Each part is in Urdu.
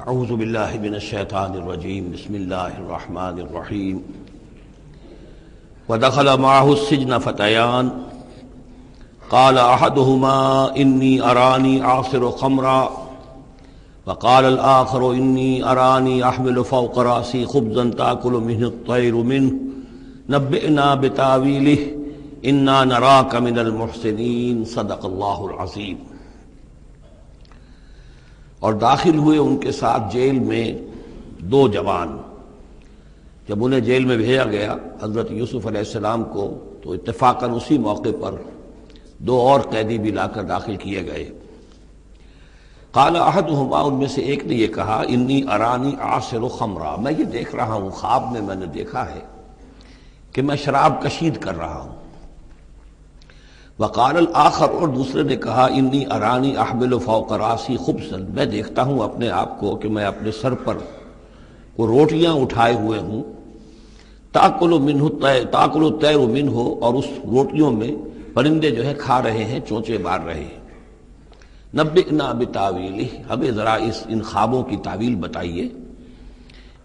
اعوذ باللہ من الشیطان الرجیم بسم اللہ الرحمن الرحیم ودخل معه السجن فتیان قال احدهما انی ارانی اعصر خمرا وقال الآخر انی ارانی احمل فوق رأسی خبزا تأکل منه الطیر منه نبئنا بتاویلہ انا نراک من المحسنین صدق اللہ العظیم۔ اور داخل ہوئے ان کے ساتھ جیل میں دو جوان۔ جب انہیں جیل میں بھیجا گیا حضرت یوسف علیہ السلام کو، تو اتفاقاً اسی موقع پر دو اور قیدی بھی لا کر داخل کیے گئے۔ قال احدہما، ان میں سے ایک نے یہ کہا، انی ارانی اعصر خمرا، میں یہ دیکھ رہا ہوں، خواب میں نے دیکھا ہے کہ میں شراب کشید کر رہا ہوں۔ وقال الآخر، اور دوسرے نے کہا، انی ارانی احمل فوق راسی خبزا، میں دیکھتا ہوں اپنے آپ کو کہ میں اپنے سر پر وہ روٹیاں اٹھائے ہوئے ہوں، تاکل الطیر منہ، اور اس روٹیوں میں پرندے جو ہے کھا رہے ہیں، چونچے مار رہے ہیں۔ نبئنا بتاویلہ، ہمیں ذرا ان خوابوں کی تعویل بتائیے۔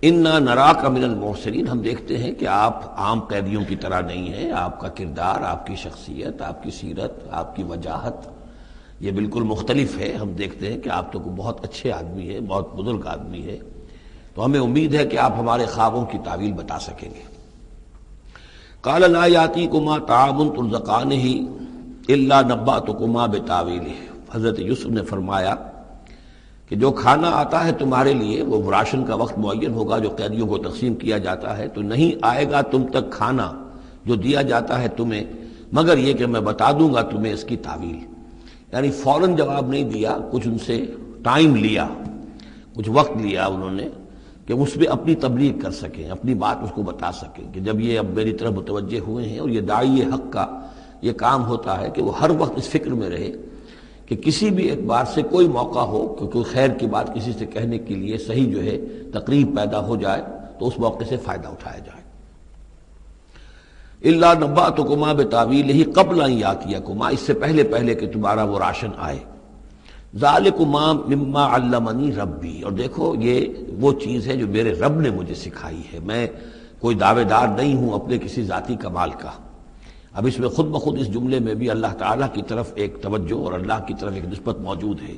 انا نراک من المحسنین، ہم دیکھتے ہیں کہ آپ عام قیدیوں کی طرح نہیں ہیں، آپ کا کردار، آپ کی شخصیت، آپ کی سیرت، آپ کی وجاہت یہ بالکل مختلف ہے۔ ہم دیکھتے ہیں کہ آپ تو بہت اچھے آدمی ہیں، بہت بزرگ آدمی ہے، تو ہمیں امید ہے کہ آپ ہمارے خوابوں کی تعویل بتا سکیں گے۔ قال لا یاتیکما طعام ترزقانہ الا نبأتکما بتاویلہ، حضرت یوسف نے فرمایا کہ جو کھانا آتا ہے تمہارے لیے، وہ راشن کا وقت معین ہوگا جو قیدیوں کو تقسیم کیا جاتا ہے، تو نہیں آئے گا تم تک کھانا جو دیا جاتا ہے تمہیں، مگر یہ کہ میں بتا دوں گا تمہیں اس کی تعویل۔ یعنی فوراً جواب نہیں دیا، کچھ ان سے ٹائم لیا، کچھ وقت لیا انہوں نے کہ اس پہ اپنی تبلیغ کر سکیں، اپنی بات اس کو بتا سکیں کہ جب یہ اب میری طرف متوجہ ہوئے ہیں، اور یہ داعی حق کا یہ کام ہوتا ہے کہ وہ ہر وقت اس فکر میں رہے کہ کسی بھی اعتبار سے کوئی موقع ہو کہ کوئی خیر کی بات کسی سے کہنے کے لیے صحیح جو ہے تقریب پیدا ہو جائے تو اس موقع سے فائدہ اٹھایا جائے۔ الا نبأتکما بتاویلہ قبل ان یاتیکما، اس سے پہلے کہ تمہارا وہ راشن آئے۔ ذالکما مما علمنی ربی، اور دیکھو یہ وہ چیز ہے جو میرے رب نے مجھے سکھائی ہے، میں کوئی دعوے دار نہیں ہوں اپنے کسی ذاتی کمال کا۔ اب اس میں خود بخود اس جملے میں بھی اللہ تعالیٰ کی طرف ایک توجہ اور اللہ کی طرف ایک نسبت موجود ہے۔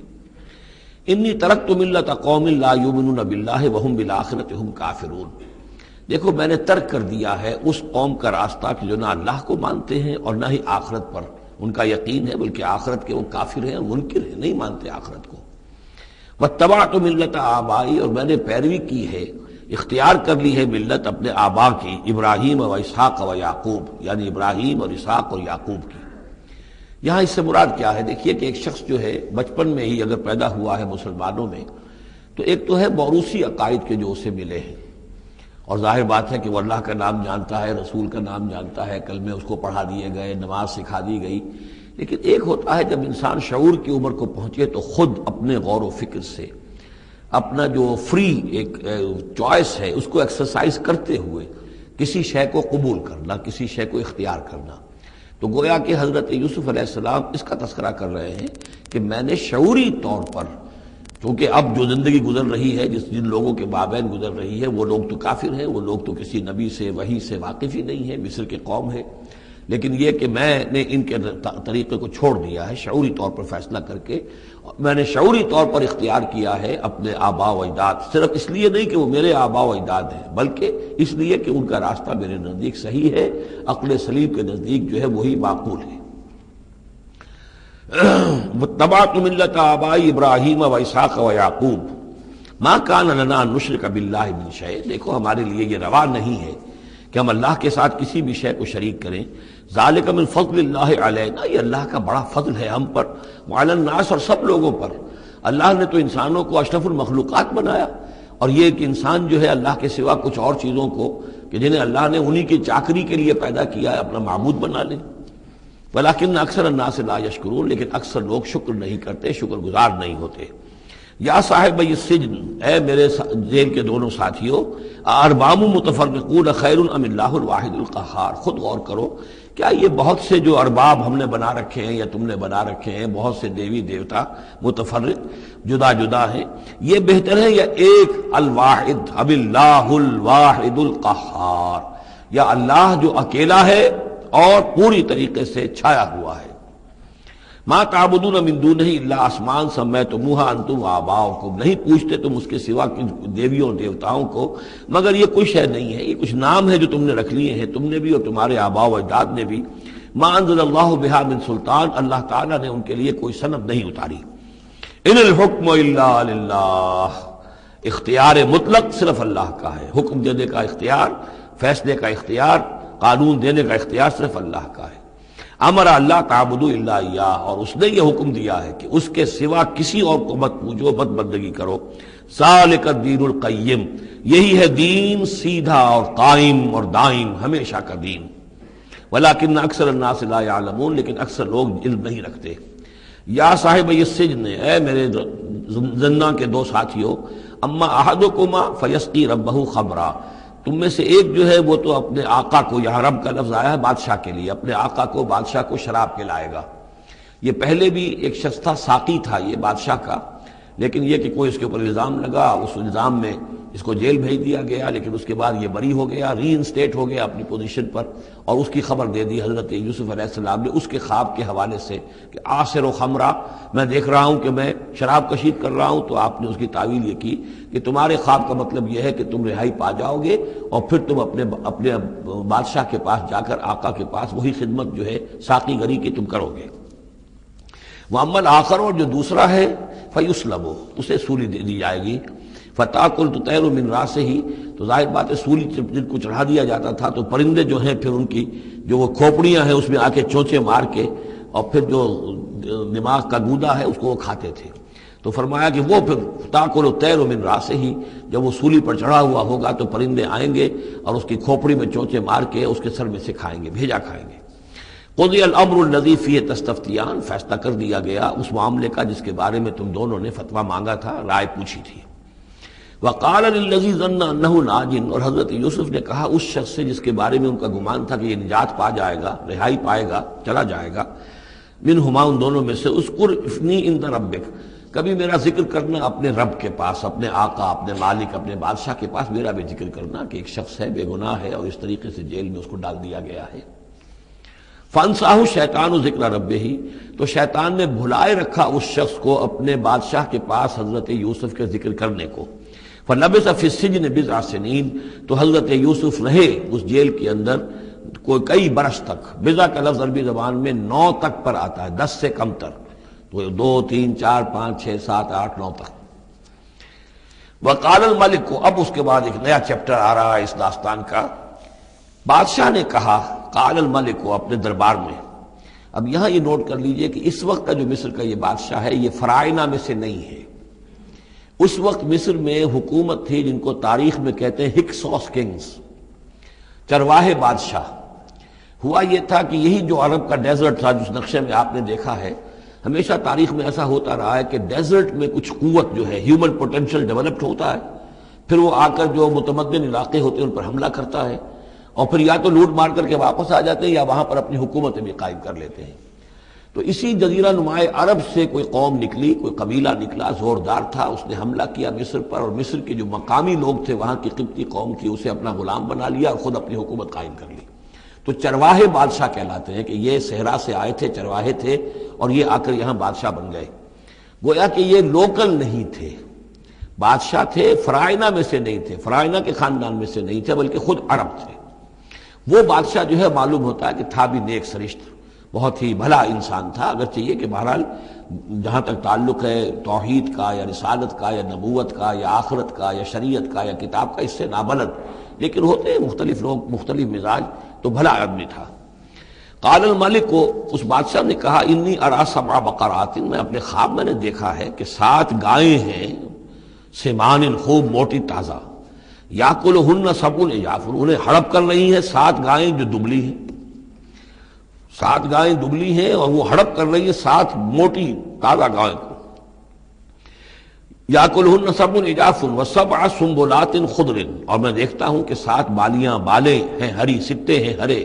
انی ترکت ملت قوم لا یؤمنون باللہ وہم بالآخرۃ ہم کافرون، دیکھو میں نے ترک کر دیا ہے اس قوم کا راستہ کہ جو نہ اللہ کو مانتے ہیں اور نہ ہی آخرت پر ان کا یقین ہے، بلکہ آخرت کے وہ کافر ہیں، منکر ہیں، نہیں مانتے آخرت کو۔ واتبعت ملت آبائی، اور میں نے پیروی کی ہے، اختیار کر لی ہے ملت اپنے آبا کی، ابراہیم و اسحاق و یعقوب، یعنی ابراہیم اور اسحاق اور یعقوب کی۔ یہاں اس سے مراد کیا ہے؟ دیکھیے کہ ایک شخص جو ہے بچپن میں ہی اگر پیدا ہوا ہے مسلمانوں میں، تو ایک تو ہے موروثی عقائد کے جو اسے ملے ہیں، اور ظاہر بات ہے کہ وہ اللہ کا نام جانتا ہے، رسول کا نام جانتا ہے، کلمے اس کو پڑھا دیے گئے، نماز سکھا دی گئی۔ لیکن ایک ہوتا ہے جب انسان شعور کی عمر کو پہنچے تو خود اپنے غور و فکر سے اپنا جو فری ایک چوائس ہے اس کو ایکسرسائز کرتے ہوئے کسی شے کو قبول کرنا، کسی شے کو اختیار کرنا۔ تو گویا کہ حضرت یوسف علیہ السلام اس کا تذکرہ کر رہے ہیں کہ میں نے شعوری طور پر، کیونکہ اب جو زندگی گزر رہی ہے، جن لوگوں کے مابین گزر رہی ہے، وہ لوگ تو کافر ہیں، وہ لوگ تو کسی نبی سے وحی سے واقف ہی نہیں ہے، مصر کے قوم ہے، لیکن یہ کہ میں نے ان کے طریقے کو چھوڑ دیا ہے شعوری طور پر فیصلہ کر کے، میں نے شعوری طور پر اختیار کیا ہے اپنے آبا و اجداد، صرف اس لیے نہیں کہ وہ میرے آبا و اجداد ہیں، بلکہ اس لیے کہ ان کا راستہ میرے نزدیک صحیح ہے، عقل سلیم کے نزدیک جو ہے وہی معقول ہے۔ واتبعت ملت آبائی ابراہیم و اسحاق و یعقوب ما کان لنا ان نشرک باللہ من شیء، دیکھو ہمارے لیے یہ روا نہیں ہے کہ ہم اللہ کے ساتھ کسی بھی شے کو شریک کریں۔ ذالک من فضل اللہ علینا، یہ اللہ کا بڑا فضل ہے ہم پر، وعلی الناس، اور سب لوگوں پر۔ اللہ نے تو انسانوں کو اشرف المخلوقات بنایا، اور یہ کہ انسان جو ہے اللہ کے سوا کچھ اور چیزوں کو کہ جنہیں اللہ نے انہی کی چاکری کے لیے پیدا کیا ہے اپنا معبود بنا لے۔ ولیکن اکثر الناس لا یشکرون، لیکن اکثر لوگ شکر نہیں کرتے، شکر گزار نہیں ہوتے۔ یا صاحب السجن، اے میرے جیل کے دونوں ساتھیوں، ارباب متفرقون خیر ام اللہ الواحد القہار، خود غور کرو، کیا یہ بہت سے جو ارباب ہم نے بنا رکھے ہیں یا تم نے بنا رکھے ہیں، بہت سے دیوی دیوتا متفرق جدا جدا ہیں، یہ بہتر ہے یا ایک الواحد اب اللہ الواحد القہار، یا اللہ جو اکیلا ہے اور پوری طریقے سے چھایا ہوا ہے؟ ما تعبدون من دونہ الا اسماء سمیتموها انتم وآباؤکم، نہیں پوچھتے تم اس کے سوا دیویوں اور دیوتاؤں کو مگر یہ کوئی شے نہیں ہے، یہ کچھ نام ہے جو تم نے رکھ لیے ہیں، تم نے بھی اور تمہارے آباء و اجداد نے بھی۔ ما انزل اللہ بہا من سلطان، اللہ تعالیٰ نے ان کے لیے کوئی سند نہیں اتاری۔ ان الحکم الا للہ، اختیار مطلق صرف اللہ کا ہے، حکم دینے کا اختیار، فیصلے کا اختیار، قانون دینے کا اختیار صرف اللہ کا ہے۔ امر اللہ تعبدوا الا ایاہ، اور اس نے یہ حکم دیا ہے کہ اس کے سوا کسی اور کو مت پوجو، مت بندگی کرو۔ ذالک الدین القیم، یہی ہے دین سیدھا اور قائم اور دائم، ہمیشہ کا دین۔ ولکن اکثر الناس لا یعلمون، لیکن اکثر لوگ علم نہیں رکھتے۔ یا صاحب السجن، اے میرے زندان کے دو ساتھیوں، اما احدکما فیسقی ربہ خمرا، تم میں سے ایک جو ہے وہ تو اپنے آقا کو، یہاں رب کا لفظ آیا ہے بادشاہ کے لیے، اپنے آقا کو، بادشاہ کو شراب پلائے گا۔ یہ پہلے بھی ایک شخص تھا، ساقی تھا یہ بادشاہ کا، لیکن یہ کہ کوئی اس کے اوپر الزام لگا، اس الزام میں اس کو جیل بھیج دیا گیا، لیکن اس کے بعد یہ بری ہو گیا، ری انسٹیٹ ہو گیا اپنی پوزیشن پر، اور اس کی خبر دے دی حضرت یوسف علیہ السلام نے اس کے خواب کے حوالے سے کہ آصر و خمرہ، میں دیکھ رہا ہوں کہ میں شراب کشید کر رہا ہوں، تو آپ نے اس کی تعویل یہ کی کہ تمہارے خواب کا مطلب یہ ہے کہ تم رہائی پا جاؤ گے، اور پھر تم اپنے بادشاہ کے پاس جا کر آقا کے پاس وہی خدمت جو ہے ساقی گری کی تم کرو گے۔ وَأَمَّا الْآخَرُ، اور جو دوسرا ہے، فَيُسْلَبُ، اسے سولی دے دی جائے گی۔ فَتَأْكُلُ الطَّيْرُ مِنْ رَأْسِهِ، تو ظاہر بات ہے سولی جن کو چڑھا دیا جاتا تھا تو پرندے جو ہیں پھر ان کی جو وہ کھوپڑیاں ہیں اس میں آ کے چونچے مار کے، اور پھر جو دماغ کا گودا ہے اس کو وہ کھاتے تھے۔ تو فرمایا کہ وہ پھر تاکل الطیر من راسہ، جب وہ سولی پر چڑھا ہوا ہوگا تو پرندے آئیں گے اور اس کی کھوپڑی میں چونچے مار کے اس کے سر میں سے کھائیں گے، بھیجا کھائیں گے۔ قضی الامر الذی فیہ تستفتیان، فیصلہ کر دیا گیا اس معاملے کا جس کے بارے میں تم دونوں نے فتویٰ مانگا تھا، رائے پوچھی تھی۔ وقال للذی ظن انہ ناج، اور حضرت یوسف نے کہا اس شخص سے جس کے بارے میں ان کا گمان تھا کہ یہ نجات پا جائے گا، رہائی پائے گا، چلا جائے گا، منہما، ان دونوں میں سے، اذکر افنی عند ربک، کبھی میرا ذکر کرنا اپنے رب کے پاس، اپنے آقا، اپنے مالک، اپنے بادشاہ کے پاس میرا بھی ذکر کرنا کہ ایک شخص ہے، بے گناہ ہے، اور اس طریقے سے جیل میں اس کو ڈال دیا گیا ہے۔ فانساہ الشیطان ذکر ربہ، تو شیطان نے بھلائے رکھا اس شخص کو اپنے بادشاہ کے پاس حضرت یوسف کے ذکر کرنے کو۔ فلبث فی السجن بضع سنین، تو حضرت یوسف رہے اس جیل کے اندر کوئی کئی برس تک۔ بضع کا لفظ عربی زبان میں 9 تک پر آتا ہے، 10 سے کم تر، تو 2 3 4 5 6 7 8 9 تک۔ وقال الملک کو، اب اس کے بعد ایک نیا چیپٹر آ رہا ہے اس داستان کا۔ بادشاہ نے کہا، قال الملک کو، اپنے دربار میں۔ اب یہاں یہ نوٹ کر لیجئے کہ اس وقت کا جو مصر کا یہ بادشاہ ہے یہ فرائض میں سے نہیں ہے۔ اس وقت مصر میں حکومت تھی جن کو تاریخ میں کہتے ہیں ہکسوس کنگز، چرواہے بادشاہ۔ ہوا یہ تھا کہ یہی جو عرب کا ڈیزرٹ تھا جس نقشے میں آپ نے دیکھا ہے، ہمیشہ تاریخ میں ایسا ہوتا رہا ہے کہ ڈیزرٹ میں کچھ قوت جو ہے، ہیومن پوٹینشل ڈیولپڈ ہوتا ہے، پھر وہ آ کر جو متمدن علاقے ہوتے ہیں ان پر حملہ کرتا ہے، اور پھر یا تو لوٹ مار کر کے واپس آ جاتے ہیں یا وہاں پر اپنی حکومتیں بھی قائم کر لیتے ہیں۔ تو اسی جزیرہ نمائے عرب سے کوئی قوم نکلی، کوئی قبیلہ نکلا، زوردار تھا، اس نے حملہ کیا مصر پر، اور مصر کے جو مقامی لوگ تھے وہاں کی قبطی قوم کی، اسے اپنا غلام بنا لیا اور خود اپنی حکومت قائم کر لی۔ تو چرواہے بادشاہ کہلاتے ہیں کہ یہ صحرا سے آئے تھے، چرواہے تھے، اور یہ آ کر یہاں بادشاہ بن گئے۔ گویا کہ یہ لوکل نہیں تھے، بادشاہ تھے، فرائنہ میں سے نہیں تھے، فرائنہ کے خاندان میں سے نہیں تھے، بلکہ خود عرب تھے۔ وہ بادشاہ جو ہے معلوم ہوتا ہے کہ تھا بھی نیک سرشت، بہت ہی بھلا انسان تھا، اگرچہ یہ کہ بہرحال جہاں تک تعلق ہے توحید کا یا رسالت کا یا نبوت کا یا آخرت کا یا شریعت کا یا کتاب کا، اس سے نابلد، لیکن ہوتے ہیں مختلف لوگ، مختلف مزاج، تو بھلا آدمی تھا۔ قال الملک کو، اس بادشاہ نے کہا، انی ارا 7 بقرات، میں اپنے خواب میں نے دیکھا ہے کہ 7 گائیں ہیں، سمان، خوب موٹی تازہ، یاکلہن 7 عجاف، انہیں ہڑپ کر رہی ہیں 7 گائیں جو دبلی ہیں، 7 گائیں دبلی ہیں اور وہ ہڑپ کر رہی ہیں 7 موٹی تازہ گائیں کو۔ یاکلہن سبع عجاف وسبع سنبلات خضر، اور میں دیکھتا ہوں کہ 7 بالیاں بالیں ہیں ہری، سٹے ہیں ہرے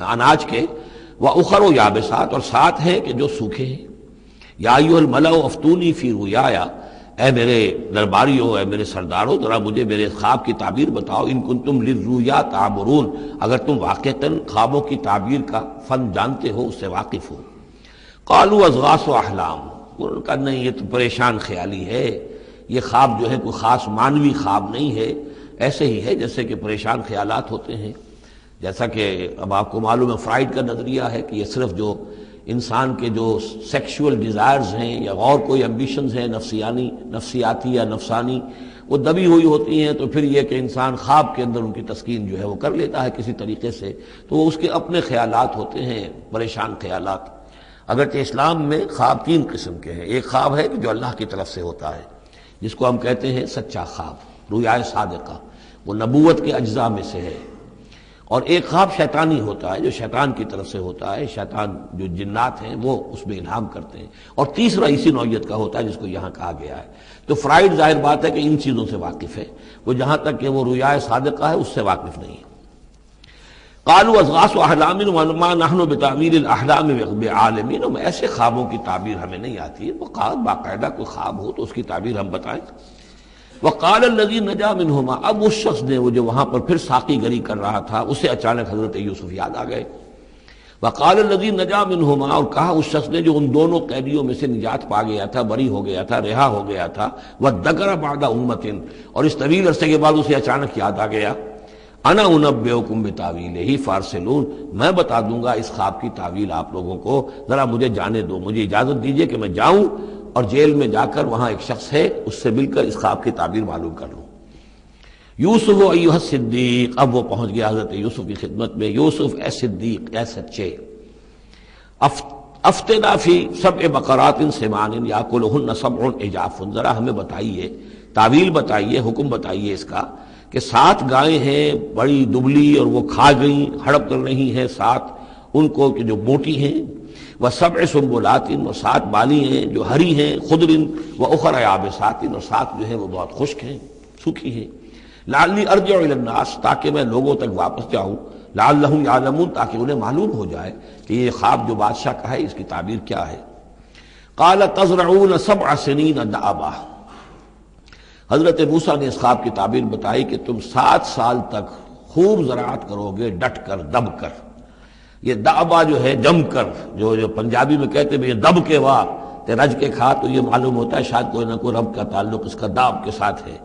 اناج کے، وأخر یابسات، اور 7 ہیں کہ جو سوکھے ہیں۔ یا ایھا الملأ افتونی فی رؤیایا، اے میرے درباریوں، اے میرے سرداروں، ذرا مجھے میرے خواب کی تعبیر بتاؤ، ان کنتم للرؤیا تعبرون، اگر تم واقعتاً خوابوں کی تعبیر کا فن جانتے ہو، اس سے واقف ہو۔ قالوا اضغاث احلام، انہوں نے کہا نہیں یہ تو پریشان خیالی ہے، یہ خواب جو ہے کوئی خاص معنوی خواب نہیں ہے، ایسے ہی ہے جیسے کہ پریشان خیالات ہوتے ہیں۔ جیسا کہ اب آپ کو معلوم ہے فرائڈ کا نظریہ ہے کہ یہ صرف جو انسان کے جو سیکشول ڈیزائرز ہیں یا اور کوئی ایمبیشنز ہیں نفسیاتی یا نفسانی، وہ دبی ہوئی ہوتی ہیں، تو پھر یہ کہ انسان خواب کے اندر ان کی تسکین جو ہے وہ کر لیتا ہے کسی طریقے سے، تو وہ اس کے اپنے خیالات ہوتے ہیں، پریشان خیالات۔ اگرچہ اسلام میں خواب 3 قسم کے ہیں، ایک خواب ہے کہ جو اللہ کی طرف سے ہوتا ہے، جس کو ہم کہتے ہیں سچا خواب، رؤیا صادقہ، وہ نبوت کے اجزاء میں سے ہے، اور ایک خواب شیطانی ہوتا ہے جو شیطان کی طرف سے ہوتا ہے، شیطان جو جنات ہیں وہ اس میں الہام کرتے ہیں، اور تیسرا اسی نوعیت کا ہوتا ہے جس کو یہاں کہا گیا ہے۔ تو فرائڈ ظاہر بات ہے کہ ان چیزوں سے واقف ہے، وہ جہاں تک کہ وہ رؤیا صادقہ ہے اس سے واقف نہیں ہے۔ قالوا اضغاث احلام وما نحن بتاویل الاحلام بعالمین، ایسے خوابوں کی تعبیر ہمیں نہیں آتی ہے، وہ باقاعدہ کوئی خواب ہو تو اس کی تعبیر ہم بتائیں۔ وقال الذی نجا منہما، اب اس شخص نے، وہ جو وہاں پر پھر ساقی گری کر رہا تھا، اسے اچانک حضرت یوسف یاد آ گئے۔ وقال الذی نجا منہما، اور کہا اس شخص نے جو ان دونوں قیدیوں میں سے نجات پا گیا تھا، بری ہو گیا تھا، رہا ہو گیا تھا، وذکر بعد امۃ، اور اس طویل عرصے کے بعد اسے اچانک یاد آ گیا، انا انبئکم بتاویلہ فارسلون، میں بتا دوں گا اس خواب کی تعویل آپ لوگوں کو، ذرا مجھے جانے دو، مجھے اجازت دیجئے کہ میں جاؤں اور جیل میں جا کر وہاں ایک شخص ہے اس سے مل کر اس خواب کی تعبیر معلوم کر لوں۔ یوسف ایھا الصدیق، اب وہ پہنچ گیا حضرت یوسف کی خدمت میں، یوسف اے صدیق، اے سچے، افتنا فی 7 بقرات سمان یاکلہن 7 عجاف، ذرا ہمیں بتائیے، تعویل بتائیے، حکم بتائیے اس کا کہ 7 گائیں ہیں بڑی دبلی اور وہ کھا گئیں، ہڑپ کر رہی ہیں، 7 ان کو کہ جو موٹی ہیں، وسبع سنبلات، اور 7 بالی ہیں جو ہری ہیں، خضر واخر یابسات، اور 7 جو ہیں وہ بہت خشک ہیں، سوکھی ہیں، لعلی ارجع الی الناس، تاکہ میں لوگوں تک واپس جاؤں، لعلہم یعلمون، تاکہ انہیں معلوم ہو جائے کہ یہ خواب جو بادشاہ کا ہے اس کی تعبیر کیا ہے۔ قال تزرعون 7 سنین دأبا، حضرت موسیٰ نے اس خواب کی تعبیر بتائی کہ تم 7 سال تک خوب زراعت کرو گے، ڈٹ کر، دب کر۔ یہ دعبا جو ہے جم کر، جو پنجابی میں کہتے ہیں یہ دب کے واہ تے رج کے کھا، تو یہ معلوم ہوتا ہے شاید کوئی نہ کوئی رب کا تعلق اس کا داب کے ساتھ ہے۔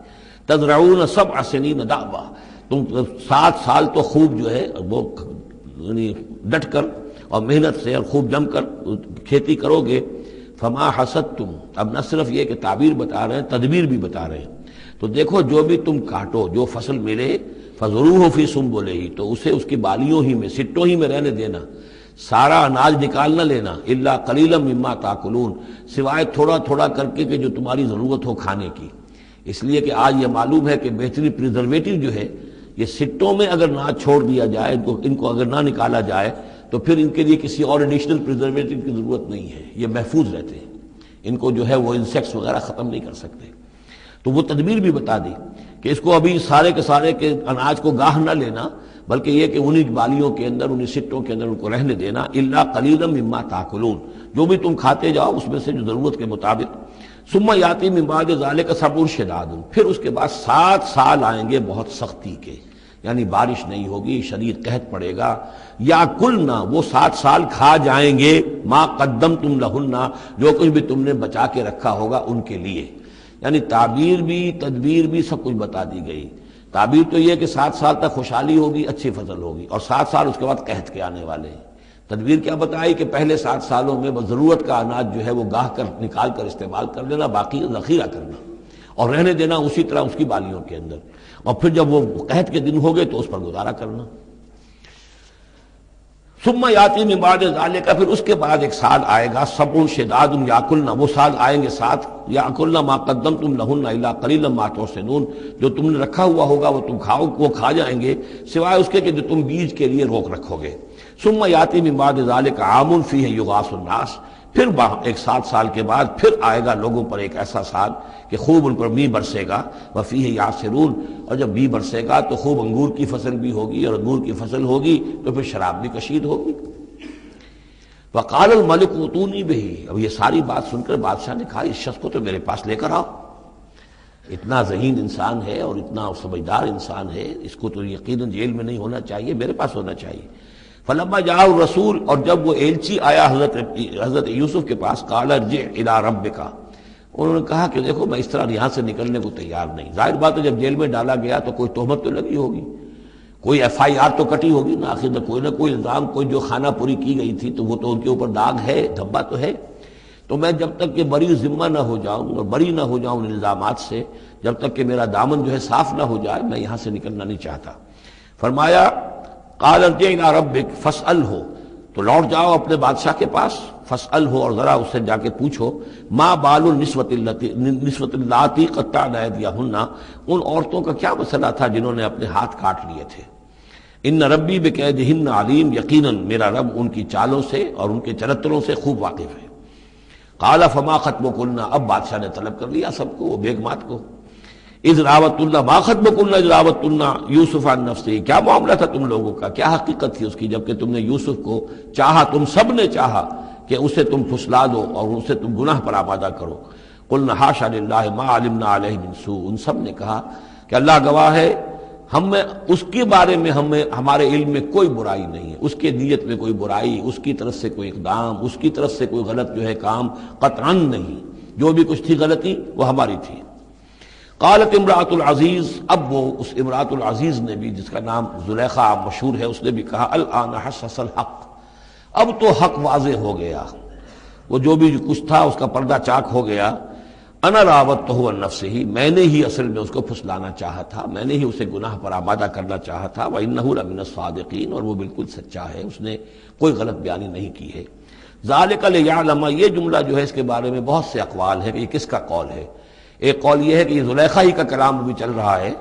تزرعون 7 سنین دأبا، تم 7 سال تو خوب جو ہے وہ یعنی ڈٹ کر اور محنت سے اور خوب جم کر کھیتی کرو گے۔ فما حصدتم، اب نہ صرف یہ کہ تعبیر بتا رہے ہیں، تدبیر بھی بتا رہے ہیں، تو دیکھو جو بھی تم کاٹو، جو فصل ملے، فضروہ فی سنبلہ، تو اسے اس کی بالیوں ہی میں، سٹوں ہی میں رہنے دینا، سارا اناج نکال نہ لینا، الا قلیلا مما تاکلون، سوائے تھوڑا تھوڑا کر کے کہ جو تمہاری ضرورت ہو کھانے کی۔ اس لیے کہ آج یہ معلوم ہے کہ بہترین پریزرویٹو جو ہے، یہ سٹوں میں اگر نہ چھوڑ دیا جائے، ان کو اگر نہ نکالا جائے تو پھر ان کے لیے کسی اور ایڈیشنل پریزرویٹو کی ضرورت نہیں ہے، یہ محفوظ رہتے ہیں، ان کو جو ہے وہ انسیکٹس وغیرہ ختم نہیں کر سکتے۔ تو وہ تدبیر بھی بتا دی کہ اس کو ابھی سارے کے سارے کے اناج کو گاہ نہ لینا، بلکہ یہ کہ انہی بالیوں کے اندر، انہی سٹوں کے اندر ان کو رہنے دینا، الا قلیلا مما تاکلون، جو بھی تم کھاتے جاؤ اس میں سے جو ضرورت کے مطابق۔ ثم یاتی من بعد ذلک صبر شداد، پھر اس کے بعد 7 سال آئیں گے بہت سختی کے، یعنی بارش نہیں ہوگی، شدید قحط پڑے گا، یا کلنا، وہ 7 سال کھا جائیں گے، ما قدمتم لہن، جو کچھ بھی تم نے بچا کے رکھا ہوگا ان کے لیے۔ یعنی تعبیر بھی، تدبیر بھی، سب کچھ بتا دی گئی۔ تعبیر تو یہ کہ 7 سال تک خوشحالی ہوگی، اچھی فصل ہوگی، اور 7 سال اس کے بعد قحط کے آنے والے ہیں۔ تدبیر کیا بتائی کہ پہلے 7 سالوں میں بس ضرورت کا اناج جو ہے وہ گاہ کر نکال کر استعمال کر لینا، باقی ذخیرہ کرنا اور رہنے دینا اسی طرح اس کی بالیوں کے اندر، اور پھر جب وہ قحط کے دن ہو گئے تو اس پر گزارا کرنا۔ ثم یاتی من بعد ذلک، پھر اس کے بعد ایک سال آئے گا، سبع شداد یاکلنا، وہ سال آئیں گے 7، یاکلنا ما قدمتم لہن الا قلیلا ما تحسنون، جو تم نے رکھا ہوا ہوگا وہ تم کھاؤ، وہ کھا جائیں گے، سوائے اس کے کہ جو تم بیج کے لیے روک رکھو گے۔ ثم یاتی من بعد ذلک عام فیہ یغاث الناس، پھر ایک 7 سال کے بعد پھر آئے گا لوگوں پر ایک ایسا سال کہ خوب ان پر می برسے گا، وفیہ یعصرون، اور جب می برسے گا تو خوب انگور کی فصل بھی ہوگی، اور انگور کی فصل ہوگی تو پھر شراب بھی کشید ہوگی۔ وقال الملک اوتونی بہ، اب یہ ساری بات سن کر بادشاہ نے کہا اس شخص کو تو میرے پاس لے کر آؤ، اتنا ذہین انسان ہے اور اتنا سمجھدار انسان ہے، اس کو تو یقیناً جیل میں نہیں ہونا چاہیے، میرے پاس ہونا چاہیے۔ فلما جاء الرسول، اور جب وہ ایلچی آیا حضرت یوسف کے پاس، قال ارجع الی ربک، انہوں نے کہا کہ دیکھو میں اس طرح یہاں سے نکلنے کو تیار نہیں۔ ظاہر بات ہے جب جیل میں ڈالا گیا تو کوئی تہمت تو لگی ہوگی، کوئی FIR تو کٹی ہوگی نا، آخر نہ کوئی الزام، کوئی جو خانہ پوری کی گئی تھی تو وہ تو ان کے اوپر داغ ہے، دھبا تو ہے۔ تو میں جب تک کہ بری ذمہ نہ ہو جاؤں اور بری نہ ہو جاؤں ان الزامات سے، جب تک کہ میرا دامن جو ہے صاف نہ ہو جائے، میں یہاں سے نکلنا نہیں چاہتا۔ فرمایا قال ارجع الی ربک فاسألہ، تو لوٹ جاؤ اپنے بادشاہ کے پاس، فاسألہ، اور ذرا اس سے جا کے پوچھو، ما بال النسوۃ اللاتی قطعن ایدیہن، ان عورتوں کا کیا مسئلہ تھا جنہوں نے اپنے ہاتھ کاٹ لیے تھے۔ ان ربی بکیدہن علیم، یقیناً میرا رب ان کی چالوں سے اور ان کے چرتروں سے خوب واقف ہے۔ قال فما خطبکن، اب بادشاہ نے طلب کر لیا سب کو، وہ بیگمات کو، اذ راوتن، ما خطبکن اذ راوتن یوسف عن نفسہ، کیا معاملہ تھا تم لوگوں کا، کیا حقیقت تھی اس کی جبکہ تم نے یوسف کو چاہا، تم سب نے چاہا کہ اسے تم پھسلا دو اور اسے تم گناہ پر آمادہ کرو۔ قلنا حاشا للہ ما علمنا علیہ من سوء، ان سب نے کہا کہ اللہ گواہ ہے ہمیں اس کے بارے میں ہمارے علم میں کوئی برائی نہیں ہے، اس کے نیت میں کوئی برائی، اس کی طرف سے کوئی اقدام، اس کی طرف سے کوئی غلط جو ہے کام قطعاً نہیں، جو بھی کچھ تھی غلطی وہ ہماری تھی۔ قالت امرأۃ العزیز، اب وہ اس امرأۃ العزیز نے بھی، جس کا نام زلیخا مشہور ہے، اس نے بھی کہا الآن حسس الحق، اب تو حق واضح ہو گیا، وہ جو بھی کچھ تھا اس کا پردہ چاک ہو گیا۔ انا راودتہ عن نفسہ، میں نے ہی اصل میں اس کو پھسلانا چاہا تھا، میں نے ہی اسے گناہ پر آمادہ کرنا چاہا تھا، وانہ لمن الصادقین، اور وہ بالکل سچا ہے، اس نے کوئی غلط بیانی نہیں کی ہے۔ ذالک لیعلم، یہ جملہ جو ہے اس کے بارے میں بہت سے اقوال ہیں کہ یہ کس کا قول ہے۔ ایک قول یہ ہے کہ یہ زلیخا ہی کا کلام ابھی چل رہا ہے،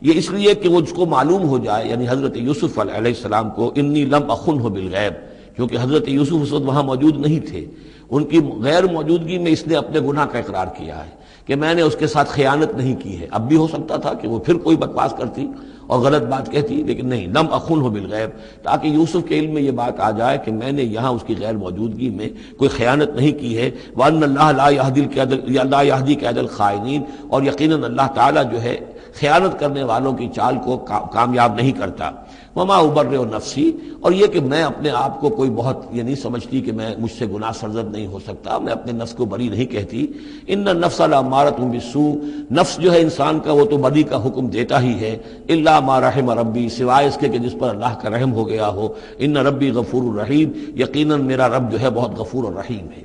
یہ اس لیے کہ وہ اس کو معلوم ہو جائے، یعنی حضرت یوسف علیہ السلام کو، انی لم اخنہ بالغیب، کیونکہ حضرت یوسف اس وقت وہاں موجود نہیں تھے، ان کی غیر موجودگی میں اس نے اپنے گناہ کا اقرار کیا ہے کہ میں نے اس کے ساتھ خیانت نہیں کی ہے۔ اب بھی ہو سکتا تھا کہ وہ پھر کوئی بکواس کرتی اور غلط بات کہتی، لیکن نہیں، لم اخنہ بالغیب، تاکہ یوسف کے علم میں یہ بات آ جائے کہ میں نے یہاں اس کی غیر موجودگی میں کوئی خیانت نہیں کی ہے۔ وان اللہ لا یہدی کید الخائنین، اور یقیناً اللہ تعالیٰ جو ہے خیانت کرنے والوں کی چال کو کامیاب نہیں کرتا۔ وما ابرئ نفسی، اور یہ کہ میں اپنے آپ کو کوئی بہت یہ نہیں سمجھتی کہ میں مجھ سے گناہ سرزد نہیں ہو سکتا، میں اپنے نفس کو بری نہیں کہتی۔ ان النفس لامارۃ بالسوء، نفس جو ہے انسان کا وہ تو بدی کا حکم دیتا ہی ہے، الا ما رحم ربی، سوائے اس کے کہ جس پر اللہ کا رحم ہو گیا ہو۔ ان ربی غفور الرحیم، یقیناً میرا رب جو ہے بہت غفور الرحیم ہے۔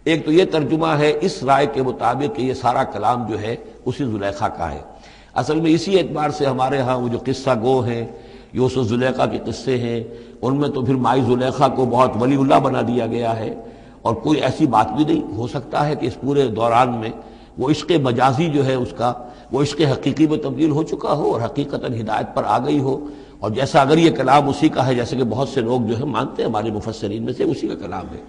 ایک تو یہ ترجمہ ہے اس رائے کے مطابق کہ یہ سارا کلام جو ہے اسی زلیخا کا ہے۔ اصل میں اسی اعتبار سے ہمارے ہاں وہ جو قصہ گو ہیں، یوسف زلیخا کے قصے ہیں، ان میں تو پھر مائی زلیخا کو بہت ولی اللہ بنا دیا گیا ہے، اور کوئی ایسی بات بھی نہیں ہو سکتا ہے کہ اس پورے دوران میں وہ عشق مجازی جو ہے اس کا وہ عشق حقیقی میں تبدیل ہو چکا ہو اور حقیقتاً ہدایت پر آ گئی ہو، اور جیسا اگر یہ کلام اسی کا ہے، جیسے کہ بہت سے لوگ جو ہے مانتے ہیں ہمارے مفسرین میں سے، اسی کا کلام ہے۔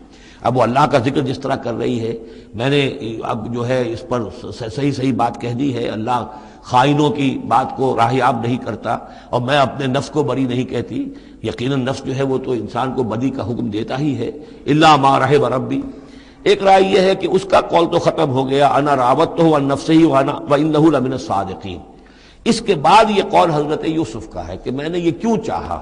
اب وہ اللہ کا ذکر جس طرح کر رہی ہے، میں نے اب جو ہے اس پر صحیح بات کہہ دی ہے، اللہ خائنوں کی بات کو راہیاب نہیں کرتا، اور میں اپنے نفس کو بری نہیں کہتی، یقیناً نفس جو ہے وہ تو انسان کو بدی کا حکم دیتا ہی ہے، الا ما رحم ربی۔ ایک رائے یہ ہے کہ اس کا قول تو ختم ہو گیا، انا راودتہ عن نفسہ وانہ لمن الصادقین۔ اس کے بعد یہ قول حضرت یوسف کا ہے کہ میں نے یہ کیوں چاہا،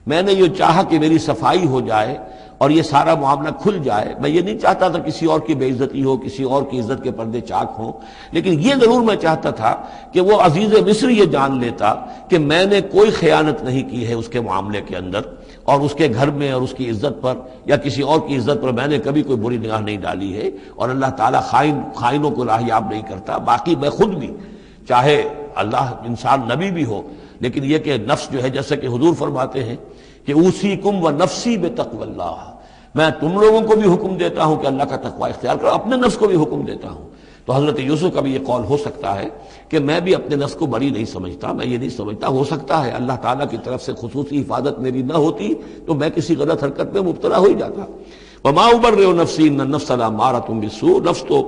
میں نے یہ چاہا کہ میری صفائی ہو جائے اور یہ سارا معاملہ کھل جائے۔ میں یہ نہیں چاہتا تھا کسی اور کی بے عزتی ہو، کسی اور کی عزت کے پردے چاک ہوں، لیکن یہ ضرور میں چاہتا تھا کہ وہ عزیز مصر یہ جان لیتا کہ میں نے کوئی خیانت نہیں کی ہے اس کے معاملے کے اندر، اور اس کے گھر میں اور اس کی عزت پر یا کسی اور کی عزت پر میں نے کبھی کوئی بری نگاہ نہیں ڈالی ہے، اور اللہ تعالیٰ خائنوں کو راہیاب نہیں کرتا۔ باقی میں خود بھی، چاہے اللہ انسان نبی بھی ہو، لیکن یہ کہ نفس جو ہے، جیسا کہ حضور فرماتے ہیں کہ اوصیکم ونفسی بتقوی اللہ، میں تم لوگوں کو بھی حکم دیتا ہوں کہ اللہ کا تقوی اختیار کرو، اپنے نفس کو بھی حکم دیتا ہوں۔ تو حضرت یوسف کا بھی یہ قول ہو سکتا ہے کہ میں بھی اپنے نفس کو بری نہیں سمجھتا، میں یہ نہیں سمجھتا، ہو سکتا ہے اللہ تعالیٰ کی طرف سے خصوصی حفاظت میری نہ ہوتی تو میں کسی غلط حرکت میں مبتلا ہو ہی جاتا۔ وما ابرئ نفسی ان النفس لامارۃ بالسوء، نفس تو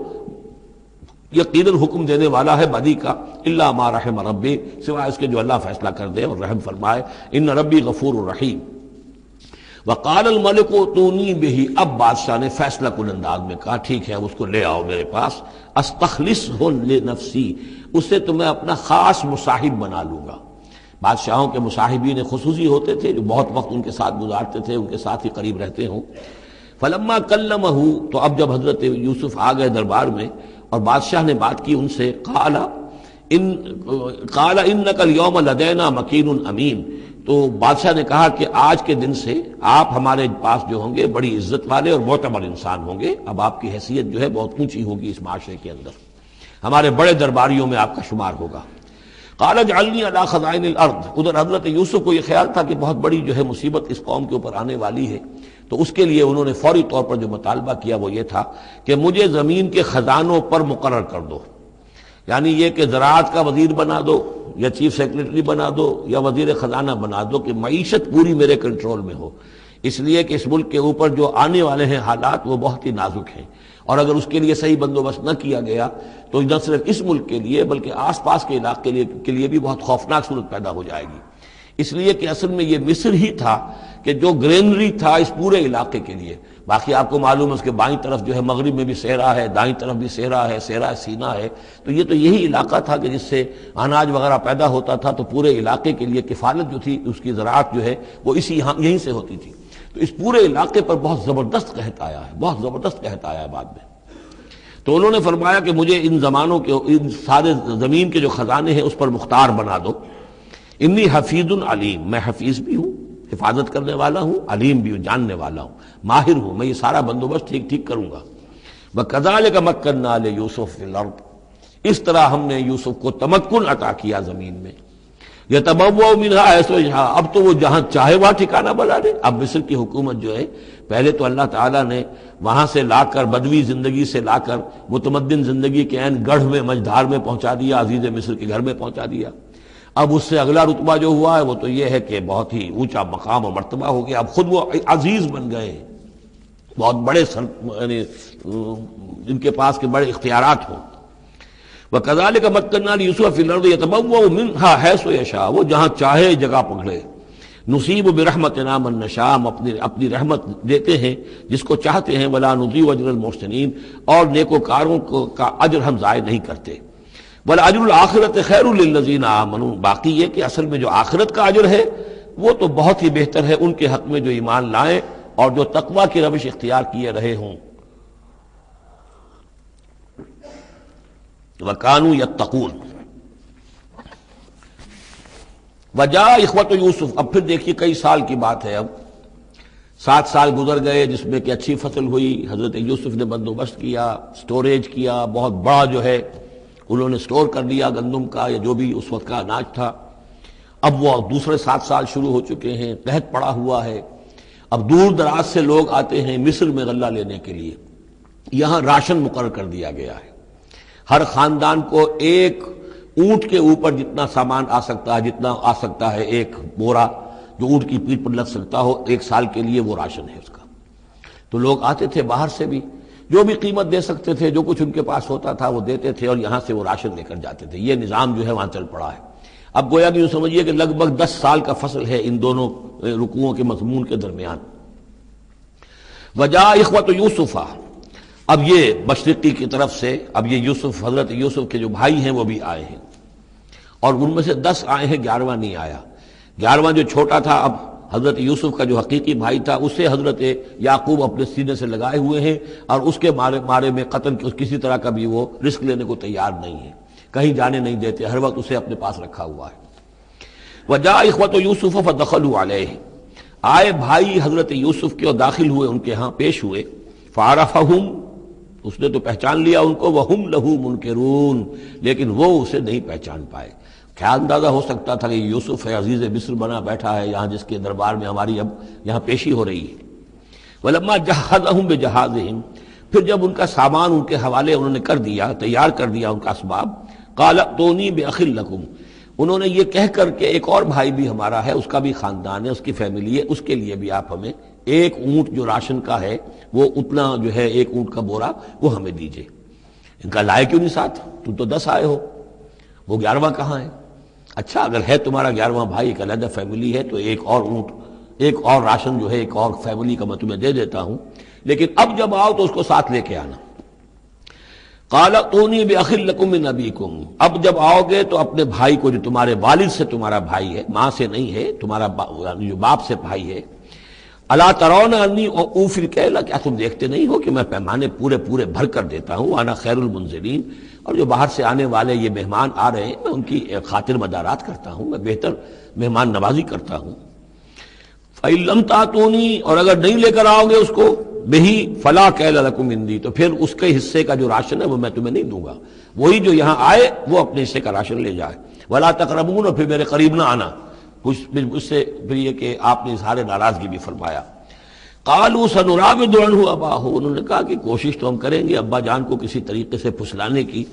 یقیناً حکم دینے والا ہے بدی کا، الا ما رحم ربی، سوائے اس کے جو اللہ فیصلہ کر دے اور رحم فرمائے، ان ربی غفور رحیم۔ وقال الملک اتونی بہ، اب بادشاہ نے فیصلہ کن انداز میں کہا ٹھیک ہے اس کو لے آؤ میرے پاس، استخلصہ لنفسی، اسے تو میں اپنا خاص مصاحب بنا لوں گا۔ بادشاہوں کے مصاحبین خصوصی ہوتے تھے جو بہت وقت ان کے ساتھ گزارتے تھے، ان کے ساتھ ہی قریب رہتے ہوں۔ فلما کلمہ، تو اب جب حضرت یوسف آ گئے دربار میں اور بادشاہ نے بات کی ان سے، قال انک اليوم لدینا مکین امین، تو بادشاہ نے کہا کہ آج کے دن سے آپ ہمارے پاس جو ہوں گے بڑی عزت والے اور معتبر انسان ہوں گے، اب آپ کی حیثیت جو ہے بہت اونچی ہوگی اس معاشرے کے اندر، ہمارے بڑے درباریوں میں آپ کا شمار ہوگا۔ قال اجعلنی علی خزائن الارض، ادھر حضرت یوسف کو یہ خیال تھا کہ بہت بڑی جو ہے مصیبت اس قوم کے اوپر آنے والی ہے، تو اس کے لیے انہوں نے فوری طور پر جو مطالبہ کیا وہ یہ تھا کہ مجھے زمین کے خزانوں پر مقرر کر دو، یعنی یہ کہ زراعت کا وزیر بنا دو یا چیف سیکرٹری بنا دو یا وزیر خزانہ بنا دو، کہ معیشت پوری میرے کنٹرول میں ہو، اس لیے کہ اس ملک کے اوپر جو آنے والے ہیں حالات وہ بہت ہی نازک ہیں، اور اگر اس کے لیے صحیح بندوبست نہ کیا گیا تو نہ صرف اس ملک کے لیے بلکہ آس پاس کے علاقے کے لیے بھی بہت خوفناک صورت پیدا ہو جائے گی، اس لیے کہ اصل میں یہ مصر ہی تھا کہ جو گرینری تھا اس پورے علاقے کے لیے۔ باقی آپ کو معلوم ہے اس کے بائیں طرف جو ہے مغرب میں بھی صحرا ہے، دائیں طرف بھی صحرا ہے، صحرا سینا ہے، تو یہ تو یہی علاقہ تھا کہ جس سے اناج وغیرہ پیدا ہوتا تھا، تو پورے علاقے کے لیے کفالت جو تھی اس کی زراعت جو ہے وہ یہیں سے ہوتی تھی، تو اس پورے علاقے پر بہت زبردست قحط آیا ہے، بہت زبردست قحط آیا ہے بعد میں۔ تو انہوں نے فرمایا کہ مجھے ان زمانوں کے ان سارے زمین کے جو خزانے ہیں اس پر مختار بنا دو، انی حفیظ علیم، میں حفیظ بھی ہوں، حفاظت کرنے والا ہوں، علیم بھی ہوں، جاننے والا ہوں، ماہر ہوں، میں یہ سارا بندوبست ٹھیک کروں گا۔ وَكَذَلِكَ مَكَّنَّا لِيُوسُفَ فِي الْأَرْضِ، اس طرح ہم نے یوسف کو تمکن عطا کیا زمین میں، يَتَبَوَّأُ مِنْهَا حَيْثُ يَشَاءُ، اب تو وہ جہاں چاہے وہاں ٹھکانہ بنا لے۔ اب مصر کی حکومت جو ہے پہلے تو اللہ تعالیٰ نے وہاں سے لا کر بدوی زندگی سے لا کر متمدن زندگی کے عین گڑھ میں مجدھار میں پہنچا دیا، عزیز مصر کے گھر میں پہنچا دیا۔ اب اس سے اگلا رتبہ جو ہوا ہے وہ تو یہ ہے کہ بہت ہی اونچا مقام و مرتبہ ہو گیا، اب خود وہ عزیز بن گئے ہیں، بہت بڑے یعنی ان کے پاس کے بڑے اختیارات ہوں۔ وَكَذَلِكَ مَكَّنَّا لِيُوسُفَ فِي الْأَرْضِ يَتَبَوَّأُ مِنْهَا حَيْثُ يَشَاءُ، وہ جہاں چاہے جگہ پکڑے۔ نصیب برحمتنا من نشاء، ہم اپنی رحمت دیتے ہیں جس کو چاہتے ہیں، ولا نضيع اجر المحسنین، اور نیکوکاروں کا اجر ہم ضائع نہیں کرتے۔ وَالْأَجْرُ الْآخِرَةِ خَيْرٌ لِلَّذِينَ آمَنُوا، باقی یہ کہ اصل میں جو آخرت کا اجر ہے وہ تو بہت ہی بہتر ہے ان کے حق میں جو ایمان لائیں اور جو تقویٰ کی روش اختیار کیے رہے ہوں۔ وَكَانُوا يَتَّقُونَ۔ وَجَاءَ إِخْوَةُ یوسف، اب پھر دیکھیے کئی سال کی بات ہے، اب 7 سال گزر گئے جس میں کہ اچھی فصل ہوئی، حضرت یوسف نے بندوبست کیا، سٹوریج کیا، بہت بڑا جو ہے انہوں نے سٹور کر لیا گندم کا یا جو بھی اس وقت کا اناج تھا۔ اب وہ دوسرے 7 سال شروع ہو چکے ہیں، قحط پڑا ہوا ہے، اب دور دراز سے لوگ آتے ہیں مصر میں غلہ لینے کے لیے، یہاں راشن مقرر کر دیا گیا ہے، ہر خاندان کو ایک اونٹ کے اوپر جتنا سامان آ سکتا ہے، جتنا آ سکتا ہے ایک بورا جو اونٹ کی پیٹھ پر لگ سکتا ہو، 1 سال کے لیے وہ راشن ہے اس کا۔ تو لوگ آتے تھے باہر سے بھی، جو بھی قیمت دے سکتے تھے، جو کچھ ان کے پاس ہوتا تھا وہ دیتے تھے اور یہاں سے وہ راشن لے کر جاتے تھے۔ یہ نظام جو ہے وہاں چل پڑا ہے۔ اب گویا کہ یوں سمجھیے کہ لگ بھگ 10 سال کا فصل ہے ان دونوں رکوعوں کے مضمون کے درمیان۔ وجاء اخوۃ یوسف، اب یہ مشرقی کی طرف سے اب یہ یوسف، حضرت یوسف کے جو بھائی ہیں وہ بھی آئے ہیں، اور ان میں سے 10 آئے ہیں، 11واں نہیں آیا۔ 11واں جو چھوٹا تھا، اب حضرت یوسف کا جو حقیقی بھائی تھا اسے حضرت یعقوب اپنے سینے سے لگائے ہوئے ہیں، اور اس کے بارے میں قطعاً کسی طرح کا بھی وہ رسک لینے کو تیار نہیں ہے، کہیں جانے نہیں دیتے، ہر وقت اسے اپنے پاس رکھا ہوا ہے۔ وجاء اخوۃ یوسف فدخلوا علیہ، آئے بھائی حضرت یوسف کے اور داخل ہوئے ان کے ہاں، پیش ہوئے۔ فعرفہم، اس نے تو پہچان لیا ان کو، وہم لہ منکرون، لیکن وہ اسے نہیں پہچان پائے۔ کیا اندازہ ہو سکتا تھا کہ یوسف ہے، عزیز مصر بنا بیٹھا ہے یہاں، جس کے دربار میں ہماری اب یہاں پیشی ہو رہی ہے۔ ولما جہزہم بجہازہم، پھر جب ان کا سامان ان کے حوالے انہوں نے کر دیا، تیار کر دیا ان کا اسباب، قال ائتونی باخ لکم، انہوں نے یہ کہہ کر کہ ایک اور بھائی بھی ہمارا ہے، اس کا بھی خاندان ہے، اس کی فیملی ہے، اس کے لیے بھی آپ ہمیں ایک اونٹ جو راشن کا ہے وہ اتنا جو ہے ایک اونٹ کا بورا وہ ہمیں دیجئے۔ ان کا لائے کیوں نہیں ساتھ؟ تم تو 10 آئے ہو، وہ 11واں کہاں ہے؟ اچھا اگر ہے تمہارا 11واں بھائی، ایک علیحدہ فیملی ہے، تو ایک اور اونٹ، ایک اور راشن جو ہے ایک اور فیملی کا میں تمہیں دے دیتا ہوں، لیکن اب جب آؤ تو اس کو ساتھ لے کے آنا۔ قال اتونی باخ لکم من ابیکم، اب جب آؤ گے تو اپنے بھائی کو جو تمہارے والد سے تمہارا بھائی ہے، ماں سے نہیں ہے، تمہارا جو باپ سے بھائی ہے، الا ترون انی اوفی الکیل، کیا تم دیکھتے نہیں ہو کہ میں پیمانے پورے پورے بھر کر دیتا ہوں، وانا خیر المنزلین، اور جو باہر سے آنے والے یہ مہمان آ رہے ہیں میں ان کی خاطر مدارات کرتا ہوں، میں بہتر مہمان نوازی کرتا ہوں۔ فَإِن لَمْ تَأْتُونِي، اور اگر نہیں لے کر آؤ گے اس کو، بہی فلا کیل لکم عندی، تو پھر اس کے حصے کا جو راشن ہے وہ میں تمہیں نہیں دوں گا، وہی جو یہاں آئے وہ اپنے حصے کا راشن لے جائے۔ ولا تقربون، اور پھر میرے قریب نہ آنا، اس سے پھر یہ کہ آپ نے اظہار ناراضگی بھی فرمایا۔ قالوا سنراود عنہ اباہ، انہوں نے کہا کہ کوشش تو ہم کریں گے ابا جان کو کسی طریقے سے پھسلانے کی،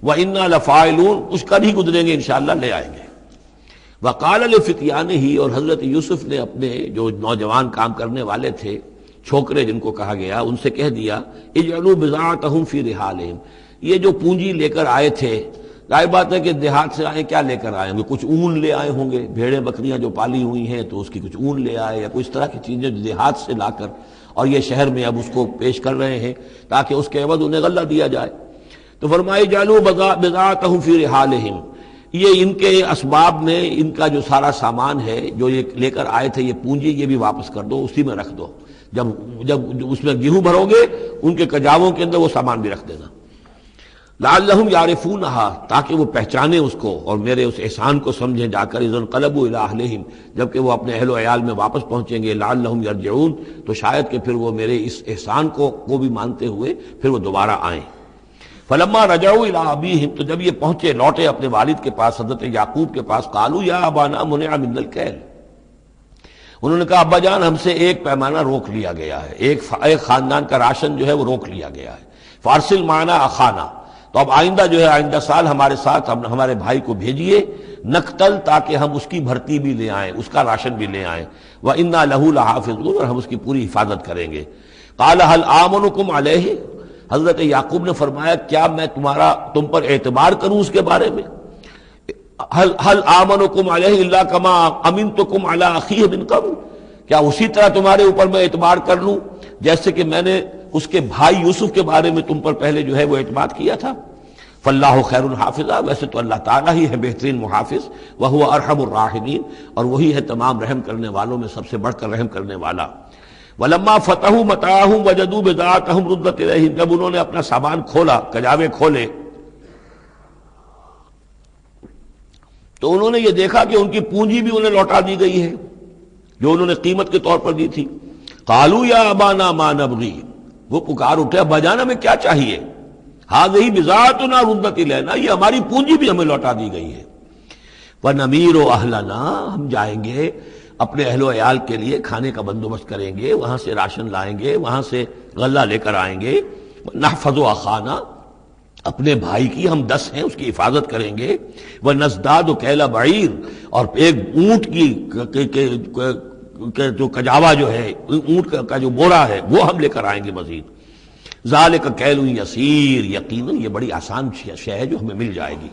وَإِنَّا لَفَاعِلُونَ، کچھ کر ہی گزریں گے انشاءاللہ، لے آئیں گے۔ وقال لفتیانہ، اور حضرت یوسف نے اپنے جو نوجوان کام کرنے والے تھے، چھوکرے جن کو کہا گیا، ان سے کہہ دیا اجعلوا بضاعتہم فی رحالہم، یہ جو پونجی لے کر آئے تھے، ظاہر بات ہے کہ دیہات سے آئے، کیا لے کر آئے ہوں گے؟ کچھ اون لے آئے ہوں گے، بھیڑیں بکریاں جو پالی ہوئی ہیں تو اس کی کچھ اون لے آئے، یا کوئی اس طرح کی چیزیں جو دیہات سے لا کر اور یہ شہر میں اب اس کو پیش کر رہے ہیں تاکہ اس کے عوض انہیں غلہ دیا جائے۔ تو فرمایا جعلوا بضاعتہم فی رحالہم، یہ ان کے اسباب میں ان کا جو سارا سامان ہے جو یہ لے کر آئے تھے، یہ پونجی، یہ بھی واپس کر دو، اسی میں رکھ دو، جب اس میں گیہوں بھرو گے ان کے کجاووں کے اندر وہ سامان بھی رکھ دینا۔ لعلہم یعرفونہا، تاکہ وہ پہچانے اس کو اور میرے اس احسان کو سمجھیں جا کر، اذا انقلبوا الی اہلہم، جبکہ وہ اپنے اہل و عیال میں واپس پہنچیں گے، لعلہم یرجعون، تو شاید کہ پھر وہ میرے اس احسان کو بھی مانتے ہوئے پھر وہ دوبارہ آئیں۔ فلما رجعوا الی ابیہم، تو جب یہ پہنچے لوٹے اپنے والد کے پاس، حضرت یعقوب کے پاس، قالوا یا ابانا منع من الکیل، انہوں نے کہا ابا جان ہم سے ایک پیمانہ روک لیا گیا ہے، ایک خاندان کا راشن جو ہے وہ روک لیا گیا ہے، فارسل معنا اخانا، تو اب آئندہ جو ہے آئندہ سال ہمارے ساتھ ہمارے بھائی کو بھیجیے، نقتل، تاکہ ہم اس کی بھرتی بھی لے آئیں، اس کا راشن بھی لے آئیں، وَإِنَّا لَهُ لَحَافِظُونَ، اور ہم اس کی پوری حفاظت کریں گے۔ قَالَ هَلْ آمَنُكُمْ عَلَيْهِ، حضرت یعقوب نے فرمایا کیا میں تم پر اعتبار کروں اس کے بارے میں؟ هل آمنكم علیہ الا کما امنتکم علی اخیہ من قبل، کیا اسی طرح تمہارے اوپر میں اعتبار کر لوں جیسے کہ میں نے اس کے بھائی یوسف کے بارے میں تم پر پہلے جو ہے وہ اعتماد کیا تھا؟ فاللہ خیر حافظہ، ویسے تو اللہ تعالیٰ ہی ہے بہترین محافظ، وہو ارحم الراحمین، اور وہی ہے تمام رحم کرنے والوں میں سب سے بڑھ کر رحم کرنے والا۔ ولما فتحوا متاعهم وجدوا بضاعتهم ردت الیہم، جب انہوں نے اپنا سامان کھولا، کجاوے کھولے، تو انہوں نے یہ دیکھا کہ ان کی پونجی بھی انہیں لوٹا دی گئی ہے جو انہوں نے قیمت کے طور پر دی تھی۔ قالوا یا ابانا ما نبغی، وہ پکار اٹھے ابا جان ہمیں کیا چاہیے؟ ہذہ بضاعتنا ردت الینا، یہ ہماری پونجی بھی ہمیں لوٹا دی گئی ہے۔ ونمیر اہلنا، ہم جائیں گے اپنے اہل و عیال کے لیے کھانے کا بندوبست کریں گے، وہاں سے راشن لائیں گے، وہاں سے غلہ لے کر آئیں گے، نحفظ اخانا، اپنے بھائی کی ہم 10 ہیں اس کی حفاظت کریں گے، وَنَزْدَادُ كَيْلَ بَعِيرٍ، اور ایک اونٹ کی جو کجاوا جو ہے، اونٹ کا جو بورا ہے وہ ہم لے کر آئیں گے مزید۔ ذَلِكَ كَيْلٌ يَسِيرٌ، یقیناً یہ بڑی آسان شے ہے جو ہمیں مل جائے گی۔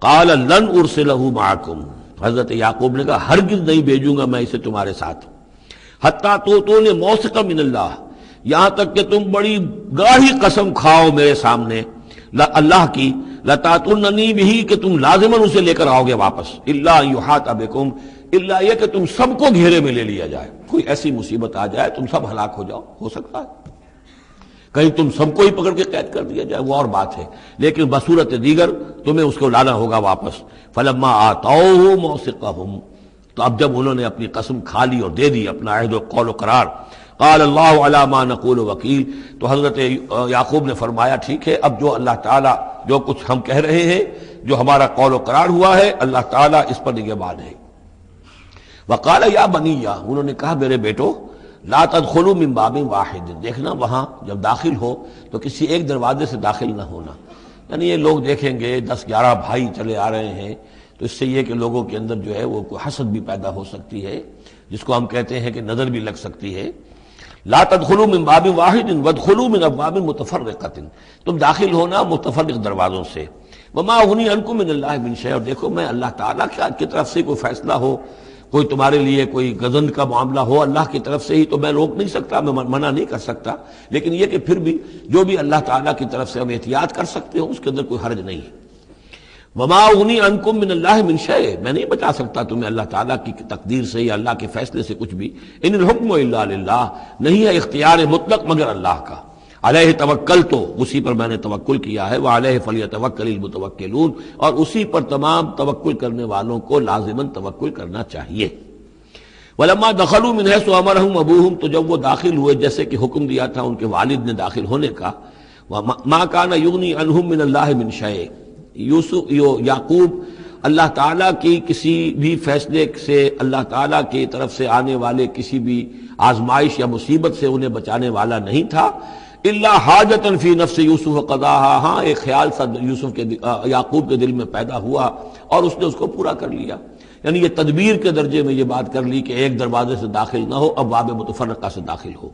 قَالَ لَنْ أُرْسِلَهُ مَعَكُمْ، حضرت یعقوب نے کہا ہرگز نہیں بھیجوں گا میں اسے تمہارے ساتھ، حتیٰ تؤتونی موثقا من اللہ، یہاں تک کہ تم بڑی گاڑی قسم کھاؤ میرے سامنے اللہ کی، لتاتوننی بھی، کہ تم لازماً اسے لے کر آؤ گے واپس، الا یحاط بکم، الا یہ کہ تم سب کو گھیرے میں لے لیا جائے، کوئی ایسی مصیبت آ جائے تم سب ہلاک ہو جاؤ، ہو سکتا ہے کہیں تم سب کو ہی پکڑ کے قید کر دیا جائے، وہ اور بات ہے، لیکن بصورت دیگر تمہیں اس کو لانا ہوگا واپس۔ فلما آتوہ موثقہم، تو اب جب انہوں نے اپنی قسم کھا لی اور دے دی اپنا عہد و قول و قرار، قال اللہ علی ما نقول وکیل، تو حضرت یعقوب نے فرمایا ٹھیک ہے، اب جو اللہ تعالیٰ جو کچھ ہم کہہ رہے ہیں، جو ہمارا قول و قرار ہوا ہے، اللہ تعالیٰ اس پر نگہبان ہے۔ وقال یا بنی، انہوں نے کہا میرے بیٹو، لا تدخلوا من باب واحد، دیکھنا وہاں جب داخل ہو تو کسی ایک دروازے سے داخل نہ ہونا، یعنی یہ لوگ دیکھیں گے 10-11 بھائی چلے آ رہے ہیں تو اس سے یہ کہ لوگوں کے اندر جو ہے وہ کوئی حسد بھی پیدا ہو سکتی ہے، جس کو ہم کہتے ہیں کہ نظر بھی لگ سکتی ہے۔ لا تدخلوا من باب واحد وادخلوا من ابواب متفرقۃ، تم داخل ہونا متفرق دروازوں سے۔ وما اغنی عنکم من اللہ من شیء، اور دیکھو میں اللہ تعالیٰ کی طرف سے کوئی فیصلہ ہو، کوئی تمہارے لیے کوئی غضب کا معاملہ ہو اللہ کی طرف سے ہی، تو میں روک نہیں سکتا، میں منع نہیں کر سکتا، لیکن یہ کہ پھر بھی جو بھی اللہ تعالیٰ کی طرف سے ہم احتیاط کر سکتے ہو اس کے اندر کوئی حرج نہیں ہے۔ وما اغنی عنکم من اللہ من شیء، میں نہیں بچا سکتا تمہیں اللہ تعالیٰ کی تقدیر سے یا اللہ کے فیصلے سے کچھ بھی۔ ان الحکم الا للہ، نہیں ہے اختیار مطلق مگر اللہ کا۔ علیہ توکلت، اسی پر میں نے توکل کیا ہے، وعلیہ فلیتوکل المتوکلون، اور اسی پر تمام توکل کرنے والوں کو لازماً توکل کرنا چاہیے۔ ولما دخلوا من حيث امرهم ابوهم، تو جب وہ داخل ہوئے جیسے کہ حکم دیا تھا ان کے والد نے داخل ہونے کا، ما كان يغني عنهم من الله من شيء، یعقوب اللہ تعالیٰ کی کسی بھی فیصلے سے، اللہ تعالیٰ کی طرف سے آنے والے کسی بھی آزمائش یا مصیبت سے انہیں بچانے والا نہیں تھا، الا حاجۃ فی نفس یوسف قضاها، ہاں ایک خیال سا یوسف کے یعقوب کے دل میں پیدا ہوا اور اس نے اس کو پورا کر لیا، یعنی یہ تدبیر کے درجے میں یہ بات کر لی کہ ایک دروازے سے داخل نہ ہو، ابواب متفرقہ سے داخل ہو۔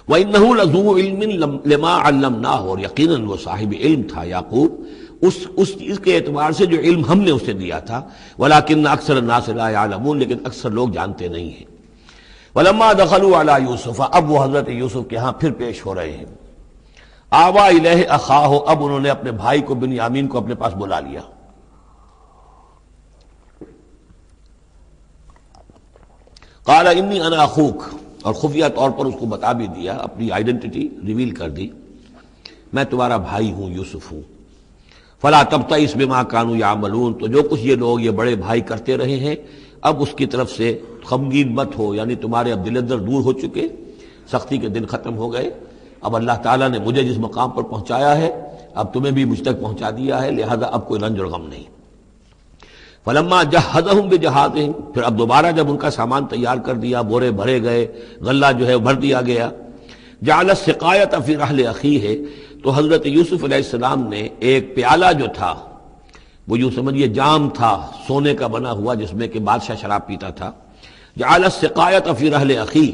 وَإِنَّهُ لَذُو عِلْمٍ لِمَا عَلَّمْنَاهُ، اور یقیناً وہ صاحب علم تھا یعقوب اس چیز کے اعتبار سے جو علم ہم نے اسے دیا تھا، وَلَٰكِنَّ أَكْثَرَ النَّاسِ لَا يَعْلَمُونَ، لیکن اکثر لوگ جانتے نہیں ہیں۔ وَلَمَّا دَخَلُوا عَلَىٰ يُوسُفَ، اب وہ حضرت یوسف کے ہاں پھر پیش ہو رہے ہیں۔ آوَىٰ إِلَيْهِ أَخَاهُ، اب انہوں نے اپنے بھائی کو بنیامین کو اپنے پاس بلا لیا۔ قال انی انا اخوک، اور خفیہ طور پر اس کو بتا بھی دیا، اپنی آئیڈینٹی ریویل کر دی، میں تمہارا بھائی ہوں، یوسف ہوں۔ فلا تبتئس بما كانوا يعملون، تو جو کچھ یہ لوگ یہ بڑے بھائی کرتے رہے ہیں اب اس کی طرف سے غمگین مت ہو، یعنی تمہارے اب دل اندر دور ہو چکے، سختی کے دن ختم ہو گئے، اب اللہ تعالیٰ نے مجھے جس مقام پر پہنچایا ہے اب تمہیں بھی مجھ تک پہنچا دیا ہے، لہذا اب کوئی رنج اور غم نہیں۔ فلما جہزہم بجہازہم، پھر اب دوبارہ جب ان کا سامان تیار کر دیا، بورے بھرے گئے، غلہ جو ہے بھر دیا گیا، جعل السقایۃ فی رحل اخیہ، تو حضرت یوسف علیہ السلام نے ایک پیالہ جو تھا، وہ یوں سمجھیے جام تھا سونے کا بنا ہوا جس میں کہ بادشاہ شراب پیتا تھا، جعل السقایۃ فی رحل اخیہ،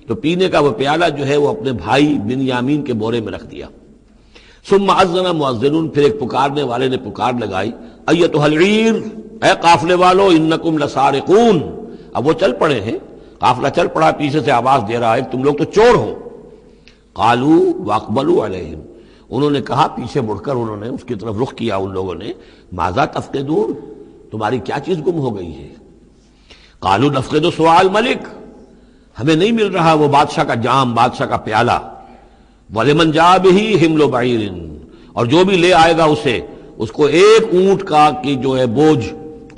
تو پینے کا وہ پیالہ جو ہے وہ اپنے بھائی بنیامین کے بورے میں رکھ دیا۔ ثم اذن مؤذن، پھر ایک پکارنے والے نے پکار لگائی، ایتھا العیر، اے قافلے والو، انکم لسارقون، اب وہ چل پڑے ہیں، قافلہ چل پڑا، پیچھے سے آواز دے رہا ہے تم لوگ تو چور ہو۔ قالوا واقبلوا علیہم، انہوں نے کہا، پیچھے مڑ کر انہوں نے اس کی طرف رخ کیا ان لوگوں نے، ماذا تفقدون، تمہاری کیا چیز گم ہو گئی ہے؟ قالوا نفقد سؤال ملک، ہمیں نہیں مل رہا وہ بادشاہ کا جام، بادشاہ کا پیالہ، وَلِمَنْ جَاءَ بِهِ حِمْلُ بَعِيرٍ، اور جو بھی لے آئے گا اسے، اس کو ایک اونٹ کا کی جو ہے بوجھ،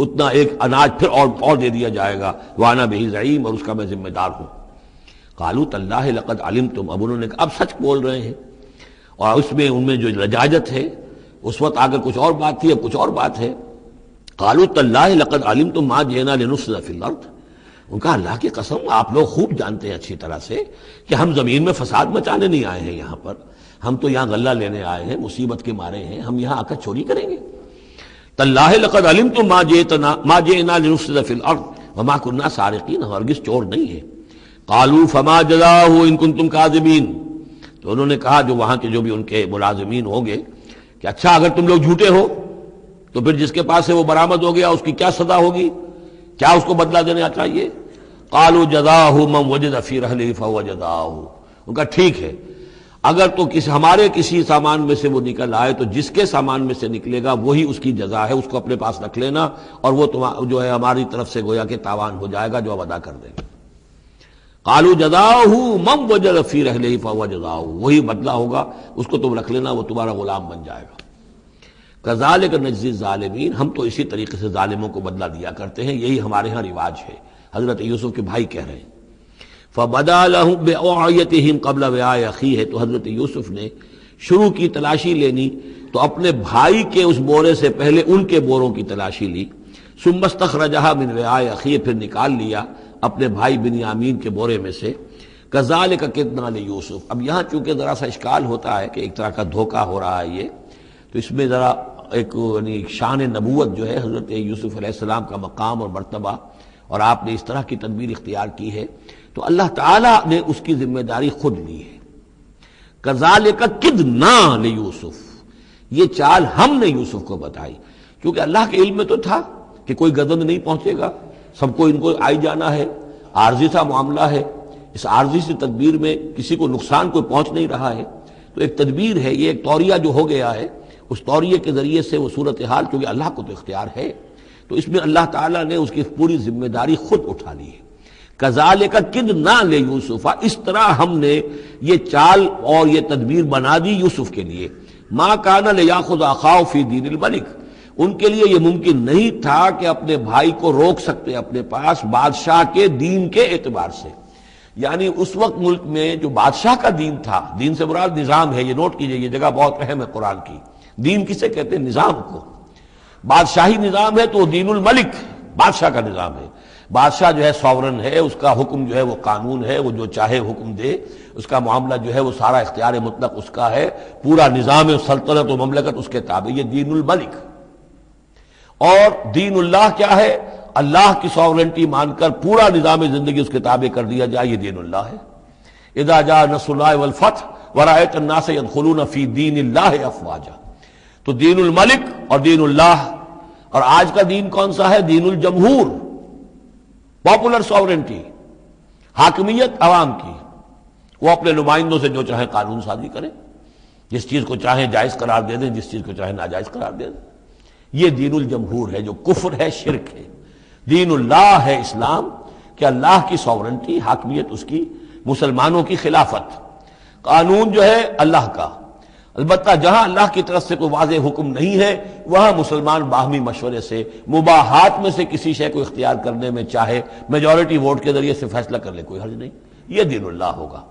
اتنا ایک اناج پھر اور دے دیا جائے گا، وَأَنَا بِهِ زَعِيمٌ، اور اس کا میں ذمہ دار ہوں۔ قَالُوا تَاللَّهِ لَقَدْ عَلِمْتُمْ، اب انہوں نے کہا اب سچ بول رہے ہیں، اور اس میں ان میں جو لجاجت ہے، اس وقت اگر کچھ اور بات تھی اب کچھ اور بات ہے۔ قَالُوا تَاللَّهِ لَقَدْ عَلِمْتُمْ مَا جِئْنَا لِنُفْسِدَ فِي الْأَرْضِ، ان کا اللہ کی قسم آپ لوگ خوب جانتے ہیں اچھی طرح سے کہ ہم زمین میں فساد مچانے نہیں آئے ہیں، یہاں پر ہم تو یہاں غلہ لینے آئے ہیں، مصیبت کے مارے ہیں، ہم یہاں آ کر چوری کریں گے؟ تاللہ لقد علمتم ما جئنا لنفسد فی الارض وما كنا سارقین، ہرگز چور نہیں ہے۔ قالوا فما جزاؤہ ان کنتم کاذبین، تو انہوں نے کہا جو وہاں کے جو بھی ان کے ملازمین ہوں گے کہ اچھا اگر تم لوگ جھوٹے ہو تو پھر جس کے پاس سے وہ برآمد ہو گیا اس کی کیا سزا ہوگی، کیا اس کو بدلہ دینا چاہیے؟ قالوا جزاؤہ من وجد فی رحلہ فہو جزاؤہ، ان کا ٹھیک ہے اگر تو ہمارے کسی سامان میں سے وہ نکل آئے تو جس کے سامان میں سے نکلے گا وہی اس کی جزا ہے، اس کو اپنے پاس رکھ لینا، اور وہ جو ہے ہماری طرف سے گویا کہ تاوان ہو جائے گا جو اب ادا کر دیں گے۔ قالوا جزاؤہ من وجد فی رحلہ فہو جزاؤہ، وہی بدلہ ہوگا، اس کو تم رکھ لینا، وہ تمہارا غلام بن جائے گا۔ کذالک نجزی الظالمین، ہم تو اسی طریقے سے ظالموں کو بدلہ دیا کرتے ہیں، یہی ہمارے ہاں رواج ہے۔ حضرت یوسف کے بھائی کہہ رہے ہیں فبدا لهم بأوعیتهم قبل وعاء اخیہ، تو حضرت یوسف نے شروع کی تلاشی لینی تو اپنے بھائی کے اس بورے سے پہلے ان کے بوروں کی تلاشی لی، ثم استخرجها من وعاء اخیہ، پھر نکال لیا اپنے بھائی بنیامین کے بورے میں سے۔ کذالک کدنا لیوسف، اب یہاں چونکہ ذرا سا اشکال ہوتا ہے کہ ایک طرح کا دھوکہ ہو رہا ہے یہ، تو اس میں ذرا ایک یعنی شان نبوت جو ہے حضرت یوسف علیہ السلام کا مقام اور مرتبہ، اور آپ نے اس طرح کی تدبیر اختیار کی ہے، تو اللہ تعالیٰ نے اس کی ذمہ داری خود لی ہے۔ کذالک کدنا لیوسف، یہ چال ہم نے یوسف کو بتائی، کیونکہ اللہ کے علم میں تو تھا کہ کوئی گزند نہیں پہنچے گا، سب کو ان کو آئی جانا ہے، عارضی سا معاملہ ہے، اس عارضی سی تدبیر میں کسی کو نقصان کوئی پہنچ نہیں رہا ہے، تو ایک تدبیر ہے، یہ ایک توریہ جو ہو گیا ہے، اس توریہ کے ذریعے سے وہ صورتحال، کیونکہ اللہ کو تو اختیار ہے، تو اس میں اللہ تعالیٰ نے اس کی پوری ذمہ داری خود اٹھا لی ہے۔ کذالک کدنا لیوسف، اس طرح ہم نے یہ چال اور یہ تدبیر بنا دی یوسف کے لیے۔ ما کان لیاخذ اخاہ فی دین الملک، ان کے لیے یہ ممکن نہیں تھا کہ اپنے بھائی کو روک سکتے اپنے پاس بادشاہ کے دین کے اعتبار سے، یعنی اس وقت ملک میں جو بادشاہ کا دین تھا، دین سے مراد نظام ہے، یہ نوٹ کیجئے، یہ جگہ بہت اہم ہے قرآن کی۔ دین کسے کہتے ہیں؟ نظام کو۔ بادشاہی نظام ہے تو وہ دین الملک، بادشاہ کا نظام ہے۔ بادشاہ جو ہے ساورن ہے، اس کا حکم جو ہے وہ قانون ہے، وہ جو چاہے حکم دے، اس کا معاملہ جو ہے وہ سارا اختیار مطلق اس کا ہے، پورا نظام سلطنت و مملکت اس کے تابع، یہ دین الملک۔ اور دین اللہ کیا ہے؟ اللہ کی ساورنٹی مان کر پورا نظام زندگی اس کے تابع کر دیا جائے، یہ دین اللہ ہے۔ اذا جاء نصر اللہ والفتح ورأیت الناس يدخلون فی دین اللہ افواجا، تو دین الملک اور دین اللہ۔ اور آج کا دین کون سا ہے؟ دین الجمہور، پاپولر ساورنٹی، حاکمیت عوام کی، وہ اپنے نمائندوں سے جو چاہے قانون سازی کریں، جس چیز کو چاہیں جائز قرار دے دیں، جس چیز کو چاہیں ناجائز قرار دے دیں۔ یہ دین الجمہور ہے، جو کفر ہے، شرک ہے۔ دین اللہ ہے اسلام، کہ اللہ کی ساورنٹی، حاکمیت اس کی، مسلمانوں کی خلافت، قانون جو ہے اللہ کا۔ البتہ جہاں اللہ کی طرف سے کوئی واضح حکم نہیں ہے، وہاں مسلمان باہمی مشورے سے مباحات میں سے کسی شے کو اختیار کرنے میں چاہے میجورٹی ووٹ کے ذریعے سے فیصلہ کر لے، کوئی حرج نہیں، یہ دین اللہ ہوگا۔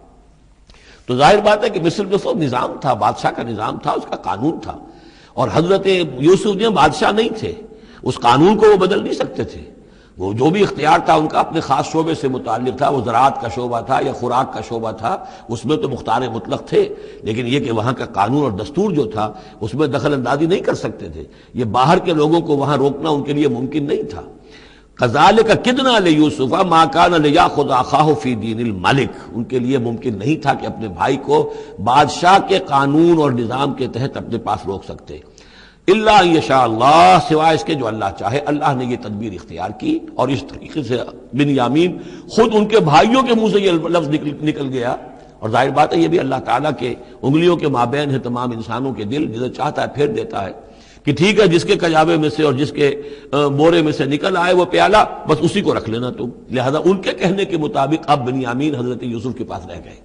تو ظاہر بات ہے کہ مصر میں سب نظام تھا، بادشاہ کا نظام تھا، اس کا قانون تھا، اور حضرت یوسف جو بادشاہ نہیں تھے، اس قانون کو وہ بدل نہیں سکتے تھے۔ وہ جو بھی اختیار تھا ان کا اپنے خاص شعبے سے متعلق تھا، وہ زراعت کا شعبہ تھا یا خوراک کا شعبہ تھا، اس میں تو مختار مطلق تھے، لیکن یہ کہ وہاں کا قانون اور دستور جو تھا اس میں دخل اندازی نہیں کر سکتے تھے، یہ باہر کے لوگوں کو وہاں روکنا ان کے لیے ممکن نہیں تھا۔ کذالک کدنا لیوسف ما کان لیاخذ اخاہ فی دین الملک، ان کے لیے ممکن نہیں تھا کہ اپنے بھائی کو بادشاہ کے قانون اور نظام کے تحت اپنے پاس روک سکتے، الا ان یشاء اللہ، سوائے اس کے جو اللہ چاہے۔ اللہ نے یہ تدبیر اختیار کی، اور اس طریقے سے بنیامین خود ان کے بھائیوں کے منہ سے یہ لفظ نکل گیا، اور ظاہر بات ہے یہ بھی اللہ تعالیٰ کے انگلیوں کے مابین ہے تمام انسانوں کے دل، جسے چاہتا ہے پھیر دیتا ہے کہ ٹھیک ہے، جس کے کجاوے میں سے اور جس کے بورے میں سے نکل آئے وہ پیالہ، بس اسی کو رکھ لینا تم۔ لہذا ان کے کہنے کے مطابق اب بنیامین حضرت یوسف کے پاس رہ گئے۔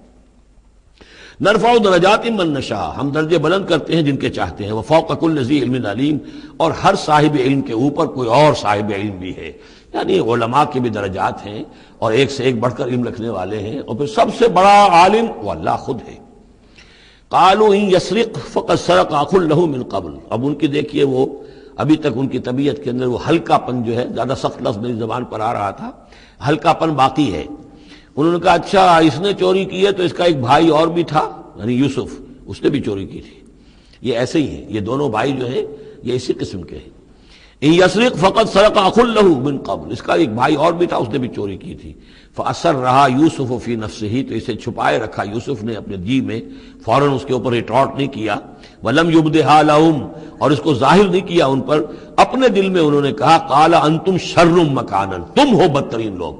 نرفع درجات من نشاء، ہم درجے بلند کرتے ہیں جن کے چاہتے ہیں، وفوق کل ذی علم علیم، اور ہر صاحب علم کے اوپر کوئی اور صاحب علم بھی ہے، یعنی علماء کے بھی درجات ہیں، اور ایک سے ایک بڑھ کر علم رکھنے والے ہیں، اور پھر سب سے بڑا عالم وہ اللہ خود ہے۔ قالوا ان یسرق فقد سرق اخ له من قبل، اب ان کی دیکھیے وہ ابھی تک ان کی طبیعت کے اندر وہ ہلکا پن جو ہے، زیادہ سخت لفظ میری زبان پر آ رہا تھا، ہلکا پن باقی ہے۔ انہوں نے کہا اچھا اس نے چوری کی ہے تو اس کا ایک بھائی اور بھی تھا، یعنی یوسف، اس نے بھی چوری کی تھی۔ یہ ایسے ہی ہیں، یہ دونوں بھائی جو ہیں یہ اسی قسم کے ہیں۔ ان یسرق فقد سرق اخ له من قبل، اس کا ایک بھائی اور بھی تھا، اس نے بھی چوری کی تھی۔ فاسرها یوسف فی نفسہ، تو اسے چھپائے رکھا یوسف نے اپنے جی میں، فوراً اس کے اوپر ریٹارٹ نہیں کیا۔ ولم یبدھا لهم، اور اس کو ظاہر نہیں کیا ان پر، اپنے دل میں انہوں نے کہا قال انتم شر مکانا، تم ہو بدترین لوگ،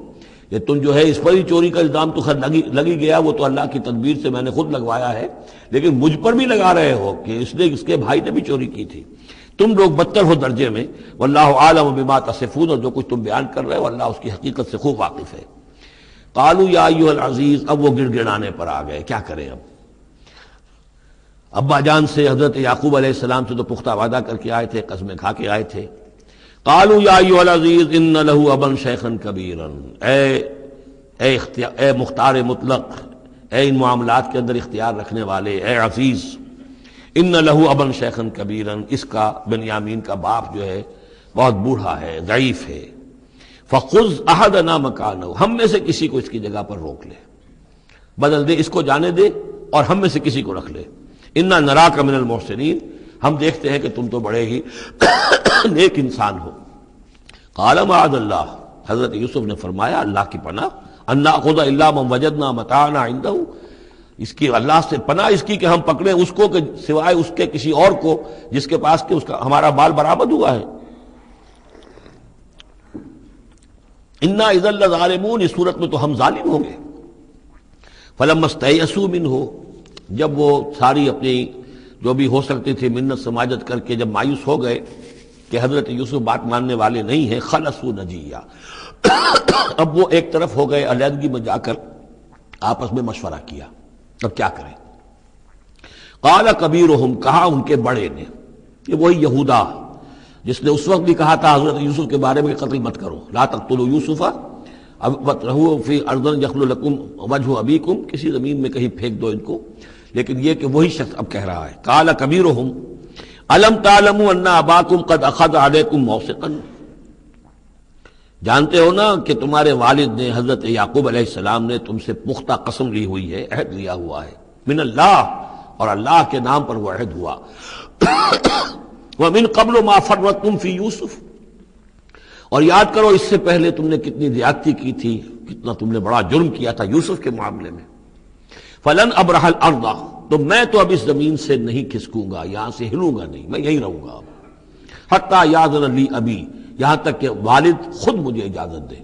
یہ تم جو ہے اس پر ہی چوری کا الزام تو خیر لگی گیا، وہ تو اللہ کی تدبیر سے میں نے خود لگوایا ہے، لیکن مجھ پر بھی لگا رہے ہو کہ اس کے بھائی نے بھی چوری کی تھی، تم لوگ بدتر ہو درجے میں۔ واللہ عالم بما تصفون، اور جو کچھ تم بیان کر رہے ہو اللہ اس کی حقیقت سے خوب واقف ہے۔ قالوا یا ایھا العزیز، اب وہ گڑ گڑانے پر آ گئے، کیا کریں اب؟ ابا جان سے حضرت یعقوب علیہ السلام سے تو پختہ وعدہ کر کے آئے تھے، قسمیں کھا کے آئے تھے۔ قالوا یا ایھا العزیز ان له ابا شیخا کبیرا، اے مختار مطلق، اے ان معاملات کے اندر اختیار رکھنے والے، اے عزیز، ان له ابا شیخا کبیرا، اس کا بنیامین کا باپ جو ہے بہت بوڑھا ہے، ضعیف ہے۔ فخذ احدنا مکانہ، ہم میں سے کسی کو اس کی جگہ پر روک لے، بدل دے، اس کو جانے دے اور ہم میں سے کسی کو رکھ لے۔ انا نراک من المحسنین، ہم دیکھتے ہیں کہ تم تو بڑے ہی نیک انسان ہو۔ قال معاذ اللہ، حضرت یوسف نے فرمایا اللہ کی پناہ، ان ناخذ الا من وجدنا متاعنا عنده، اس کی اللہ سے پناہ اس کی کہ ہم پکڑیں اس کو کہ سوائے اس کے کسی اور کو جس کے پاس کہ اس کا ہمارا مال برآمد ہوا ہے۔ انا اذا لظالمون، اس صورت میں تو ہم ظالم ہوں گے۔ فلما استيئسوا منه، جب وہ ساری اپنی جو بھی ہو سکتی تھی منت سماجت کر کے جب مایوس ہو گئے کہ حضرت یوسف بات ماننے والے نہیں ہیں، خلصوا نجیہ، اب وہ ایک طرف ہو گئے، علیحدگی میں جا کر آپس میں مشورہ کیا اب کیا کریں۔ قال کبیرہم، کہا ان کے بڑے نے، یہ وہی یہودا جس نے اس وقت بھی کہا تھا حضرت یوسف کے بارے میں کہ قتل مت کرو، لا تقتلوا یوسف وَاطْرَحُوهُ فِي أَرْضٍ يَخْلُ لَكُمْ وَجْهُ أَبِيكُمْ، کسی زمین میں کہیں پھینک دو ان کو، لیکن یہ کہ وہی شخص اب کہہ رہا ہے۔ قال کبیرہم أَلَمْ تَعْلَمُوا أَنَّ أَبَاكُمْ قَدْ أَخَذَ عَلَيْكُمْ مَوْثِقًا، جانتے ہو نا کہ تمہارے والد نے حضرت یعقوب علیہ السلام نے تم سے پختہ قسم لی ہوئی ہے، عہد لیا ہوا ہے، من اللہ، اور اللہ کے نام پر وہ عہد ہوا، وَمِن قَبْلُ مَا فَرَّطْتُمْ فِي يُوسُف، اور یاد کرو اس سے پہلے تم نے کتنی زیادتی کی تھی، کتنا تم نے بڑا جرم کیا تھا یوسف کے معاملے میں۔ فلن ابرح الارض، تو میں تو اب اس زمین سے نہیں کھسکوں گا، یہاں سے ہلوں گا نہیں، میں یہیں رہوں گا حتی یاذن لی ابی، یہاں تک کہ والد خود مجھے اجازت دے،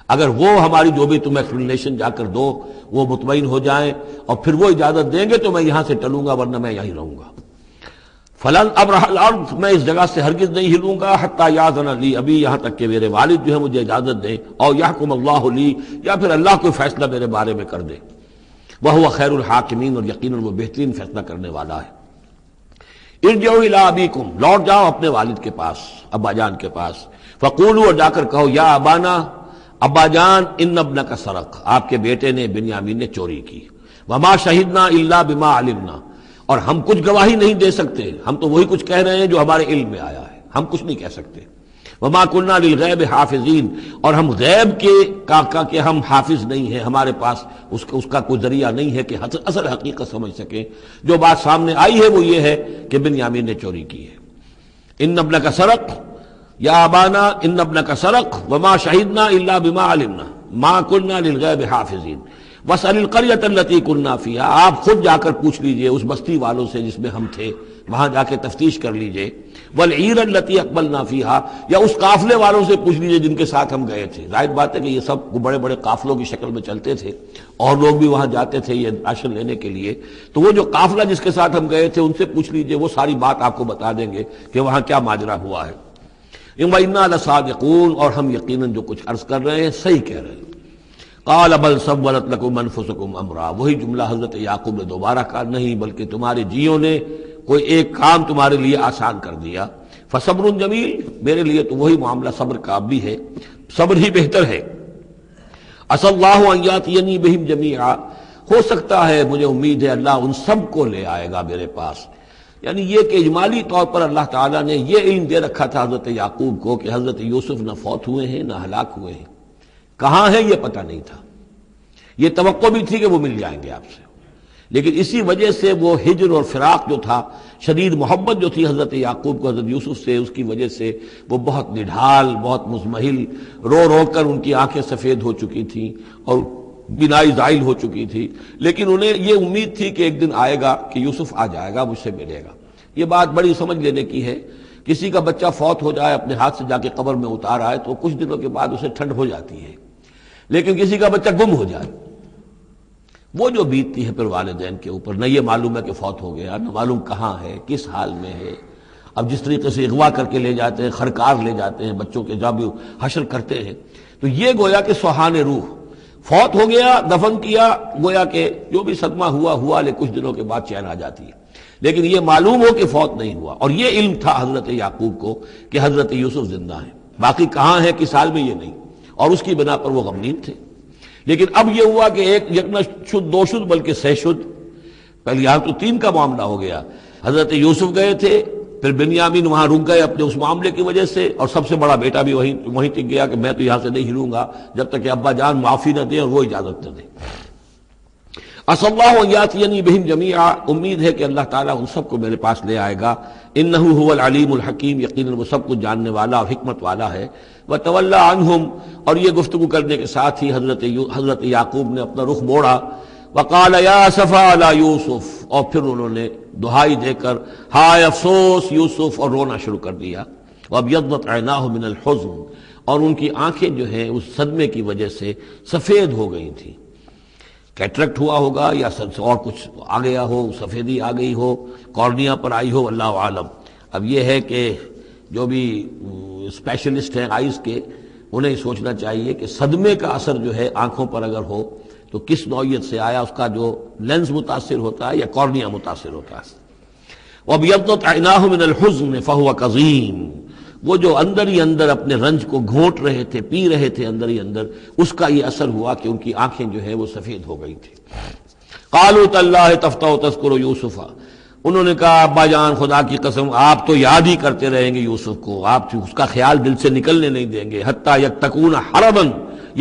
اگر وہ ہماری جو بھی تم ایکسپلینیشن جا کر دو وہ مطمئن ہو جائیں اور پھر وہ اجازت دیں گے تو میں یہاں سے ٹلوں گا، ورنہ میں یہیں رہوں گا۔ فلن ابرح الارض، میں اس جگہ سے ہرگز نہیں ہلوں گا، حتی یاذن لی ابی، یہاں تک کہ میرے والد جو ہے مجھے اجازت دیں، اور یحکم اللہ لی، یا پھر اللہ کوئی فیصلہ میرے بارے میں کر دے، وہو خیر الحاکمین، اور یقیناً وہ بہترین فیصلہ کرنے والا ہے۔ ارجعوا الی ابیکم، لوٹ جاؤ اپنے والد کے پاس، ابا جان کے پاس، فقولوا، اور جا کر کہو، یا ابانا، ابا جان، ان ابنک سرق، آپ کے بیٹے نے بنیامین نے چوری کی، وما شہدنا الا بما علمنا، اور ہم کچھ گواہی نہیں دے سکتے، ہم تو وہی کچھ کہہ رہے ہیں جو ہمارے علم میں آیا ہے، ہم کچھ نہیں کہہ سکتے۔ وما كنا للغیب حافظین، اور ہم غیب کے ہم حافظ نہیں ہیں، ہمارے پاس اس کا کوئی ذریعہ نہیں ہے کہ اصل حقیقت سمجھ سکیں۔ جو بات سامنے آئی ہے وہ یہ ہے کہ بنیامین نے چوری کی ہے۔ ان ابنک سرق، یا ابانا ان ابنک سرق وما شہدنا الا بما علمنا ما كنا للغیب حافظین واسأل القریۃ التی کنا فیہا، آپ خود جا کر پوچھ لیجئے اس بستی والوں سے جس میں ہم تھے، وہاں جا کے تفتیش کر لیجئے، والعیر التی اقبلنا فیہا، یا اس قافلے والوں سے پوچھ لیجئے جن کے ساتھ ہم گئے تھے۔ ظاہر بات ہے کہ یہ سب بڑے بڑے قافلوں کی شکل میں چلتے تھے اور لوگ بھی وہاں جاتے تھے یہ راشن لینے کے لیے، تو وہ جو قافلہ جس کے ساتھ ہم گئے تھے ان سے پوچھ لیجئے، وہ ساری بات آپ کو بتا دیں گے کہ وہاں کیا ماجرا ہوا ہے۔ وَإِنَّا لَصَادِقُونَ، اور ہم یقیناً جو کچھ عرض کر رہے ہیں صحیح کہہ رہے ہیں۔ قال بل سولت لكم انفسكم امرا، وہی جملہ حضرت یعقوب نے دوبارہ کہا، نہیں بلکہ تمہارے جیوں نے کوئی ایک کام تمہارے لیے آسان کر دیا، فصبر جمیل، میرے لیے تو وہی معاملہ صبر کا بھی ہے، صبر ہی بہتر ہے۔ عسى الله ان ياتيني بهم جميعا، ہو سکتا ہے، مجھے امید ہے اللہ ان سب کو لے آئے گا میرے پاس، یعنی یہ کہ اجمالی طور پر اللہ تعالیٰ نے یہ علم دے رکھا تھا حضرت یعقوب کو کہ حضرت یوسف نہ فوت ہوئے ہیں نہ ہلاک ہوئے ہیں، کہاں ہے یہ پتہ نہیں تھا، یہ توقع بھی تھی کہ وہ مل جائیں گے آپ سے، لیکن اسی وجہ سے وہ ہجر اور فراق جو تھا، شدید محبت جو تھی حضرت یعقوب کو حضرت یوسف سے، اس کی وجہ سے وہ بہت نڈھال، بہت مزمحل، رو رو کر ان کی آنکھیں سفید ہو چکی تھیں اور بینائی زائل ہو چکی تھی، لیکن انہیں یہ امید تھی کہ ایک دن آئے گا کہ یوسف آ جائے گا، مجھ سے ملے گا۔ یہ بات بڑی سمجھ لینے کی ہے، کسی کا بچہ فوت ہو جائے، اپنے ہاتھ سے جا کے قبر میں اتار آئے تو کچھ دنوں کے بعد اسے ٹھنڈ ہو جاتی ہے، لیکن کسی کا بچہ گم ہو جائے، وہ جو بیتتی ہے پھر والدین کے اوپر، نہ یہ معلوم ہے کہ فوت ہو گیا، نہ معلوم کہاں ہے، کس حال میں ہے۔ اب جس طریقے سے اغوا کر کے لے جاتے ہیں، خرکار لے جاتے ہیں بچوں کے، جب حشر کرتے ہیں، تو یہ گویا کہ سوہان روح، فوت ہو گیا، دفن کیا، گویا کہ جو بھی صدمہ ہوا لیکن کچھ دنوں کے بعد چین آ جاتی ہے، لیکن یہ معلوم ہو کہ فوت نہیں ہوا، اور یہ علم تھا حضرت یعقوب کو کہ حضرت یوسف زندہ ہیں، باقی کہاں ہے کس حال میں یہ نہیں، اور اس کی بنا پر وہ غمگین تھے۔ لیکن اب یہ ہوا کہ ایک نہ شد دو شد بلکہ سہ شد، پہلے یہاں تو تین کا معاملہ ہو گیا، حضرت یوسف گئے تھے، پھر بنیامین وہاں رک گئے اپنے اس معاملے کی وجہ سے، اور سب سے بڑا بیٹا بھی وہیں ٹک گیا کہ میں تو یہاں سے نہیں ہلوں گا جب تک کہ ابا جان معافی نہ دیں اور وہ اجازت نہ دیں۔ عسى اللہ ان یاتینی بہم جمیعا، امید ہے کہ اللہ تعالیٰ ان سب کو میرے پاس لے آئے گا. انہ هو العلیم الحکیم، یقیناً وہ سب کچھ جاننے والا اور حکمت والا ہے. وتولی عنہم، اور یہ گفتگو کرنے کے ساتھ ہی حضرت یعقوب نے اپنا رخ موڑا. وقال یا اسفا علی یوسف، اور پھر انہوں نے دہائی دے کر ہائے افسوس یوسف، اور رونا شروع کر دیا. وابیضت عیناہ من الحزن، اور ان کی آنکھیں جو ہیں اس صدمے کی وجہ سے سفید ہو گئی تھیں. کیٹریکٹ ہوا ہوگا یا اور کچھ آ گیا ہو، سفیدی آ گئی ہو، کارنیا پر آئی ہو، اللہ عالم. اب یہ ہے کہ جو بھی اسپیشلسٹ ہیں آئیز کے، انہیں سوچنا چاہیے کہ صدمے کا اثر جو ہے آنکھوں پر اگر ہو تو کس نوعیت سے آیا، اس کا جو لینز متاثر ہوتا ہے یا کارنیا متاثر ہوتا ہے. وَابْيَضَّتْ عَيْنَاهُ مِنَ الْحُزْنِ فَهُوَ كَظِيمٌ، وہ جو اندر ہی اندر اپنے رنج کو گھونٹ رہے تھے، پی رہے تھے اندر ہی اندر، اس کا یہ اثر ہوا کہ ان کی آنکھیں جو ہے وہ سفید ہو گئی تھی. قالوا تاللہ تفتأ تذکر یوسف، انہوں نے کہا ابا جان خدا کی قسم آپ تو یاد ہی کرتے رہیں گے یوسف کو، آپ اس کا خیال دل سے نکلنے نہیں دیں گے. حتی یتکون حرما،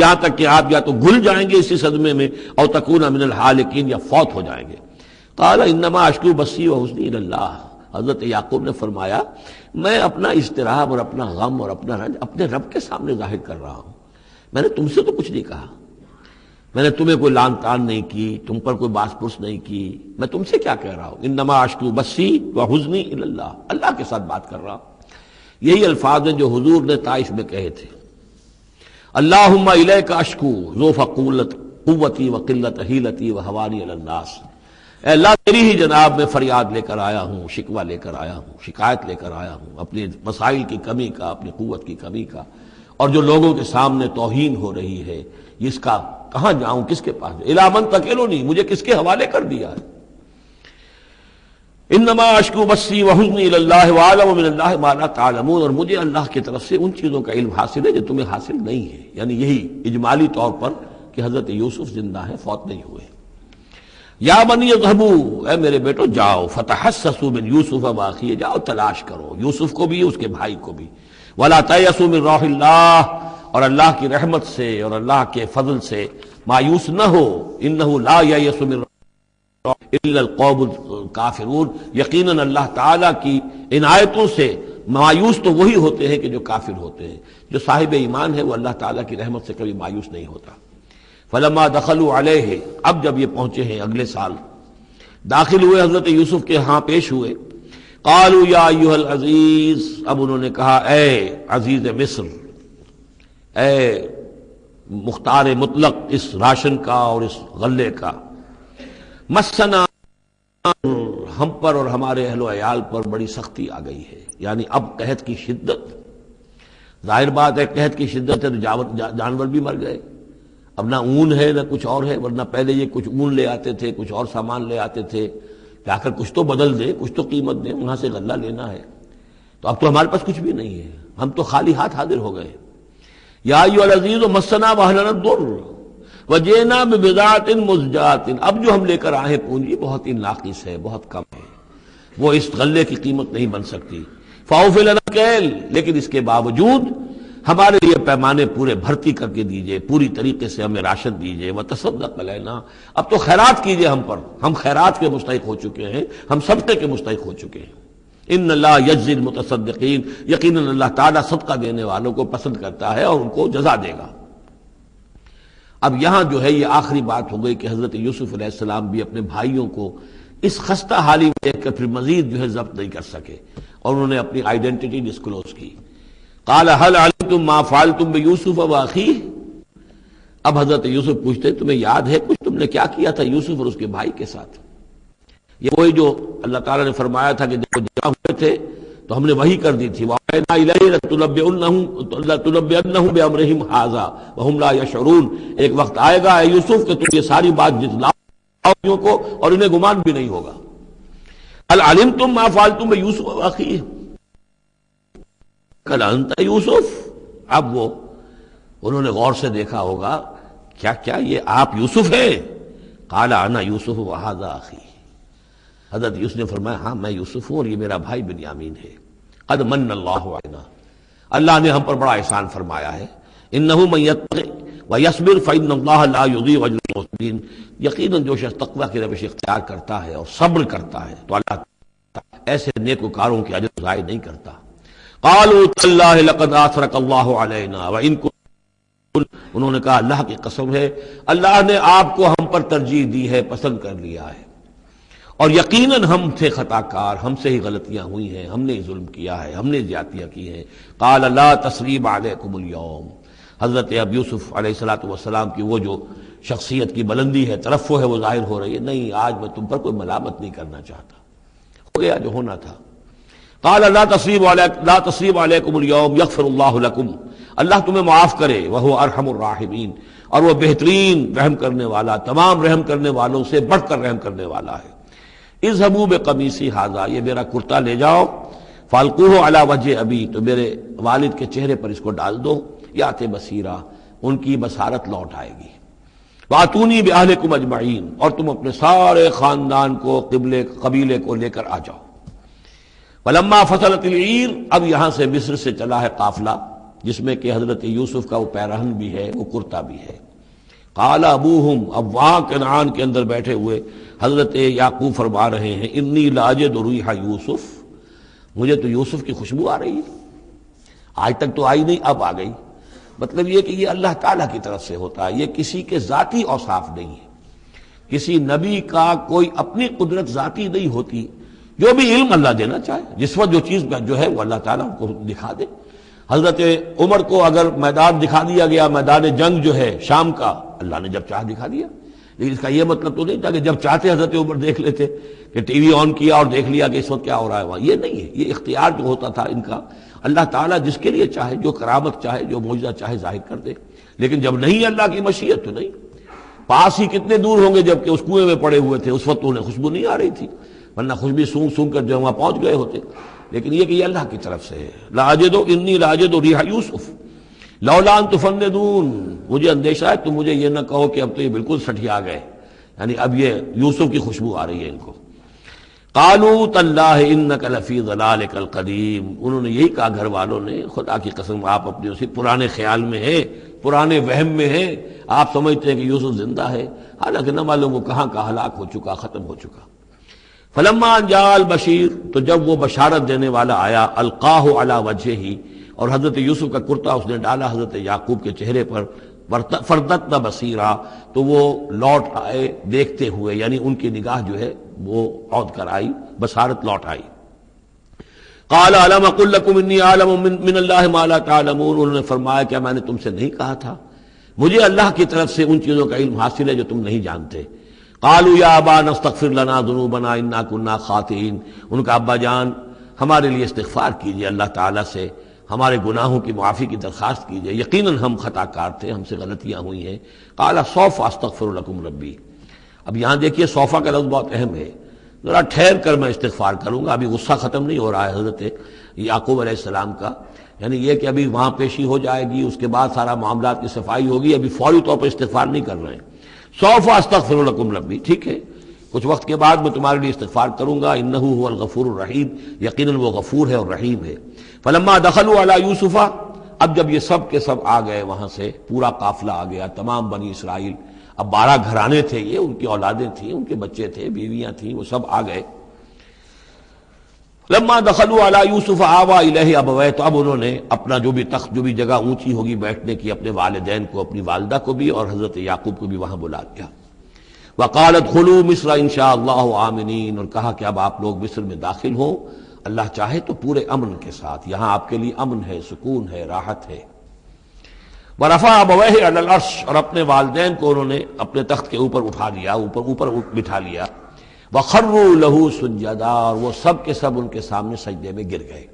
یہاں تک کہ آپ یا تو گھل جائیں گے اسی صدمے میں، اور تکون من الحالکین، یا فوت ہو جائیں گے. قال انما اشکو بثی وحزنی الی اللہ، حضرت یعقوب نے فرمایا میں اپنا اضطراب اور اپنا غم اور اپنا رنج اپنے رب کے سامنے ظاہر کر رہا ہوں. میں نے تم سے تو کچھ نہیں کہا، میں نے تمہیں کوئی لان تان نہیں کی، تم پر کوئی باس پرس نہیں کی، میں تم سے کیا کہہ رہا ہوں. انما اشکو بثی وحزنی الی اللہ، اللہ کے ساتھ بات کر رہا ہوں. یہی الفاظ ہیں جو حضور نے طائف میں کہے تھے. اللہم الیک اشکو ذوف قوتی وقلت حیلتی وہوانی علی الناس، اے اللہ تیری ہی جناب میں فریاد لے کر آیا ہوں، شکوہ لے کر آیا ہوں، شکایت لے کر آیا ہوں اپنے مسائل کی کمی کا، اپنی قوت کی کمی کا، اور جو لوگوں کے سامنے توہین ہو رہی ہے اس کا کہاں جاؤں، کس کے پاس. الی من تکلنی، مجھے کس کے حوالے کر دیا ہے. انما اشکو بثی وحزنی الی اللہ واعلم من اللہ ما لا تعلمون، اور مجھے اللہ کی طرف سے ان چیزوں کا علم حاصل ہے جو تمہیں حاصل نہیں ہے. یعنی یہی اجمالی طور پر کہ حضرت یوسف زندہ ہے، فوت نہیں ہوئے. یا بنی اذهبوا، اے میرے بیٹو جاؤ، فتحسسوا من یوسف واخیہ، جاؤ تلاش کرو یوسف کو بھی اس کے بھائی کو بھی. ولا تیأسوا من روح اللہ، اور اللہ کی رحمت سے اور اللہ کے فضل سے مایوس نہ ہو. انہ لا ییأس من الا القوم الکافرون، یقیناً اللہ تعالیٰ کی عنایتوں سے مایوس تو وہی ہوتے ہیں کہ جو کافر ہوتے ہیں. جو صاحب ایمان ہے وہ اللہ تعالیٰ کی رحمت سے کبھی مایوس نہیں ہوتا. فلما دخلوا علیہ، اب جب یہ پہنچے ہیں اگلے سال، داخل ہوئے حضرت یوسف کے ہاں پیش ہوئے. قالوا یا ایھا العزیز، اب انہوں نے کہا اے عزیز مصر، اے مختار مطلق اس راشن کا اور اس غلے کا، مسنا، ہم پر اور ہمارے اہل و عیال پر بڑی سختی آ گئی ہے. یعنی اب قحط کی شدت، ظاہر بات ہے قحط کی شدت ہے تو جانور بھی مر گئے. اب نہ اون ہے نہ کچھ اور ہے، ورنہ پہلے یہ کچھ اون لے آتے تھے، کچھ اور سامان لے آتے تھے، جا کر کچھ تو بدل دیں، کچھ تو قیمت دیں، وہاں سے غلہ لینا ہے. تو اب تو ہمارے پاس کچھ بھی نہیں ہے، ہم تو خالی ہاتھ حاضر ہو گئے. یا ایھا العزیز مسنا واہلنا الضر وجئنا ببضاعۃ مزجاۃ، اب جو ہم لے کر آئے پونجی بہت ہی ناقص ہے، بہت کم ہے، وہ اس غلے کی قیمت نہیں بن سکتی. فاوفی لنا الکیل، لیکن اس کے باوجود ہمارے لیے پیمانے پورے بھرتی کر کے دیجئے، پوری طریقے سے ہمیں راشن دیجئے. وتصدق علینا، اب تو خیرات کیجئے ہم پر، ہم خیرات کے مستحق ہو چکے ہیں، ہم صدقے کے مستحق ہو چکے ہیں. ان اللہ یجزی المتصدقین، یقیناً اللہ تعالیٰ صدقہ دینے والوں کو پسند کرتا ہے اور ان کو جزا دے گا. اب یہاں جو ہے یہ آخری بات ہو گئی کہ حضرت یوسف علیہ السلام بھی اپنے بھائیوں کو اس خستہ حالی میں دیکھ کر پھر مزید جو ہے ضبط نہیں کر سکے، اور انہوں نے اپنی آئیڈینٹی ڈسکلوز کی. قال هل علمتم ما فعلتم بيوسف واخيه، اب حضرت یوسف پوچھتے تمہیں یاد ہے کچھ تم نے کیا کیا تھا یوسف اور اس کے بھائی کے ساتھ؟ یہ وہی جو اللہ تعالیٰ نے فرمایا تھا کہ جب جمع ہوئے تھے تو ہم نے وہی کر دی تھی. وَأَوْحَيْنَا إِلَيْهِ لَتُنَبِّئَنَّهُم بِأَمْرِهِمْ هَٰذَا وَهُمْ لَا يَشْعُرُونَ، ایک وقت آئے گا اے یوسف کہ تم یہ ساری بات جتلاؤ کو اور انہیں گمان بھی نہیں ہوگا. هل علمتم ما فعلتم بيوسف واخيه، کل انت یوسف، اب وہ انہوں نے غور سے دیکھا ہوگا کیا کیا یہ آپ یوسف ہیں؟ قال انا یوسف وہذا اخی، حضرت یوسف نے فرمایا ہاں میں یوسف ہوں اور یہ میرا بھائی بنیامین ہے. قد من اللہ علینا، اللہ نے ہم پر بڑا احسان فرمایا ہے. انہ من یتق وَيَصْبِرْ فَإِنَّ اللَّهَ لَا يُضِيعُ أَجْرَ الْمُحْسِنِينَ، یقیناً جو شخص تقویٰ کی روش اختیار کرتا ہے اور صبر کرتا ہے تو اللہ ایسے نیکوکاروں کے اجر ضائع نہیں کرتا۔ قالوا تاللہ لقد آثرک اللہ علینا وإن كنت، انہوں نے کہا اللہ کی قسم ہے اللہ نے آپ کو ہم پر ترجیح دی ہے، پسند کر لیا ہے، اور یقیناً ہم تھے خطا کار، ہم سے ہی غلطیاں ہوئی ہیں، ہم نے ظلم کیا ہے، ہم نے زیادتیاں کی ہیں۔ قال لا تثریب علیکم اليوم، حضرت اب یوسف علیہ الصلوۃ والسلام کی وہ جو شخصیت کی بلندی ہے، ترفع ہے، وہ ظاہر ہو رہی ہے، نہیں آج میں تم پر کوئی ملامت نہیں کرنا چاہتا، ہو گیا جو ہونا تھا۔ قال لا تصریب علیکم اليوم یغفر اللہ لکم، اللہ تمہیں معاف کرے، وہو ارحم الراحمین، اور وہ بہترین رحم کرنے والا، تمام رحم کرنے والوں سے بڑھ کر رحم کرنے والا ہے۔ اذهبوا بقمیصی ھذا، یہ میرا کرتا لے جاؤ، فالقوہ علی وجہ ابی، تو میرے والد کے چہرے پر اس کو ڈال دو، یات بصیرہ، ان کی بصارت لوٹ آئے گی۔ واتونی باہلکم اجمعین، اور تم اپنے سارے خاندان کو، قبیلے کو لے کر آ جاؤ۔ فلما فصلت العیر، اب یہاں سے مصر سے چلا ہے قافلہ جس میں کہ حضرت یوسف کا وہ پیرہن بھی ہے، وہ کرتا بھی ہے۔ قال ابوہم، اب وہاں کنعان کے اندر بیٹھے ہوئے حضرت یعقوب فرما رہے ہیں انی لاجد ریح یوسف، مجھے تو یوسف کی خوشبو آ رہی ہے، آج تک تو آئی نہیں، اب آ گئی۔ مطلب یہ کہ یہ اللہ تعالیٰ کی طرف سے ہوتا ہے، یہ کسی کے ذاتی اوصاف نہیں ہے، کسی نبی کا کوئی اپنی قدرت ذاتی نہیں ہوتی، جو بھی علم اللہ دینا چاہے، جس وقت جو چیز جو ہے وہ اللہ تعالیٰ کو دکھا دے۔ حضرت عمر کو اگر میدان دکھا دیا گیا، میدان جنگ جو ہے شام کا، اللہ نے جب چاہ دکھا دیا، لیکن اس کا یہ مطلب تو نہیں تھا کہ جب چاہتے حضرت عمر دیکھ لیتے، کہ ٹی وی آن کیا اور دیکھ لیا کہ اس وقت کیا ہو رہا ہے وہاں، یہ نہیں ہے، یہ اختیار جو ہوتا تھا ان کا، اللہ تعالیٰ جس کے لیے چاہے، جو کرامت چاہے، جو معجزہ چاہے ظاہر کر دے، لیکن جب نہیں اللہ کی مشیت تو نہیں۔ پاس ہی کتنے دور ہوں گے جب کہ اس کنویں میں پڑے ہوئے تھے، اس وقت انہیں خوشبو نہیں آ رہی تھی، ورنہ خوشبو سونگ سونگ کر جو وہاں پہنچ گئے ہوتے، لیکن یہ کہ یہ اللہ کی طرف سے ہے۔ لاجد انی لاجد ریح یوسف لولا ان تفندون، مجھے اندیشہ ہے تم مجھے یہ نہ کہو کہ اب تو یہ بالکل سٹھیا گئے، یعنی اب یہ یوسف کی خوشبو آ رہی ہے ان کو۔ قالوا تاللہ انک لفی ضلالک القدیم، انہوں نے یہی کہا گھر والوں نے، خدا کی قسم آپ اپنے اسی پرانے خیال میں ہیں، پرانے وہم میں ہیں، آپ سمجھتے ہیں کہ یوسف زندہ ہے، حالانکہ نہ معلوم وہ کہاں کا ہلاک ہو چکا، ختم ہو چکا۔ فلما جاء البشیر، تو جب وہ بشارت دینے والا آیا، القاہ علی وجہہ، اور حضرت یوسف کا کرتا اس نے ڈالا حضرت یعقوب کے چہرے پر، فردتنا بصیرا، تو وہ لوٹ آئے دیکھتے ہوئے، یعنی ان کی نگاہ جو ہے وہ عود کر آئی، بصارت لوٹ آئی۔ قال الم اقل لکم انی اعلم من اللہ ما لا تعلمون، انہوں نے فرمایا کیا میں نے تم سے نہیں کہا تھا، مجھے اللہ کی طرف سے ان چیزوں کا علم حاصل ہے جو تم نہیں جانتے۔ قالوا یا ابانا استغفر لنا ذنوبنا انا كنا خاطئین، ان کا ابا جان ہمارے لیے استغفار کیجئے، اللہ تعالیٰ سے ہمارے گناہوں کی معافی کی درخواست کیجئے، یقیناً ہم خطا کار تھے، ہم سے غلطیاں ہوئی ہیں۔ قال سوف استغفر لکم ربی، اب یہاں دیکھیے صوفہ کا لفظ بہت اہم ہے، ذرا ٹھہر کر میں استغفار کروں گا، ابھی غصہ ختم نہیں ہو رہا ہے حضرت یعقوب علیہ السلام کا، یعنی یہ کہ ابھی وہاں پیشی ہو جائے گی، اس کے بعد سارا معاملات کی صفائی ہوگی، ابھی فوری طور پر استغفار نہیں کر رہے ہیں۔ سوف استغفر لکم ربی، ٹھیک ہے کچھ وقت کے بعد میں تمہارے لیے استغفار کروں گا، انہ هو الغفور الرحیم، یقیناً وہ غفور ہے اور رحیم ہے۔ فلما دخلوا علی یوسف، اب جب یہ سب کے سب آ گئے وہاں سے، پورا قافلہ آ گیا، تمام بنی اسرائیل، اب 12 گھرانے تھے یہ، ان کی اولادیں تھیں، ان کے بچے تھے، بیویاں تھیں، وہ سب آ گئے۔ لما دخلوا علی یوسف آوی الیہ ابویہ، تو اب انہوں نے اپنا جو بھی تخت، جو بھی جگہ اونچی ہوگی بیٹھنے کی، اپنے والدین کو، اپنی والدہ کو بھی اور حضرت یعقوب کو بھی وہاں بلا لیا۔ وقال ادخلوا مصر ان شاء اللہ آمنین، اور کہا کہ اب آپ لوگ مصر میں داخل ہوں، اللہ چاہے تو پورے امن کے ساتھ، یہاں آپ کے لیے امن ہے، سکون ہے، راحت ہے۔ ورفع ابویہ علی العرش، اور اپنے والدین کو انہوں نے اپنے تخت کے اوپر اٹھا لیا، اوپر بٹھا لیا۔ وخروا لہ سجدا، اور وہ سب کے سب ان کے سامنے سجدے میں گر گئے۔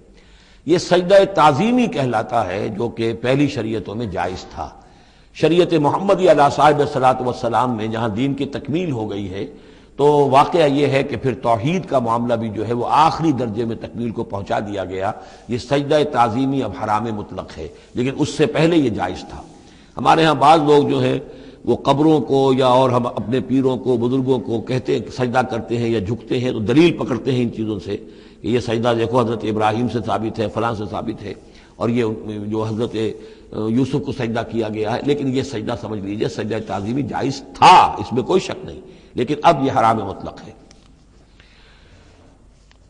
یہ سجدہ تعظیمی کہلاتا ہے، جو کہ پہلی شریعتوں میں جائز تھا۔ شریعت محمدی علیہ صاحب الصلاۃ والسلام میں جہاں دین کی تکمیل ہو گئی ہے، تو واقعہ یہ ہے کہ پھر توحید کا معاملہ بھی جو ہے وہ آخری درجے میں تکمیل کو پہنچا دیا گیا۔ یہ سجدہ تعظیمی اب حرام مطلق ہے، لیکن اس سے پہلے یہ جائز تھا۔ ہمارے ہاں بعض لوگ جو ہیں وہ قبروں کو یا اور ہم اپنے پیروں کو، بزرگوں کو کہتے ہیں سجدہ کرتے ہیں یا جھکتے ہیں، تو دلیل پکڑتے ہیں ان چیزوں سے کہ یہ سجدہ دیکھو حضرت ابراہیم سے ثابت ہے، فلاں سے ثابت ہے، اور یہ جو حضرت یوسف کو سجدہ کیا گیا ہے، لیکن یہ سجدہ سمجھ لیجئے سجدہ تعظیمی جائز تھا، اس میں کوئی شک نہیں، لیکن اب یہ حرام مطلق ہے۔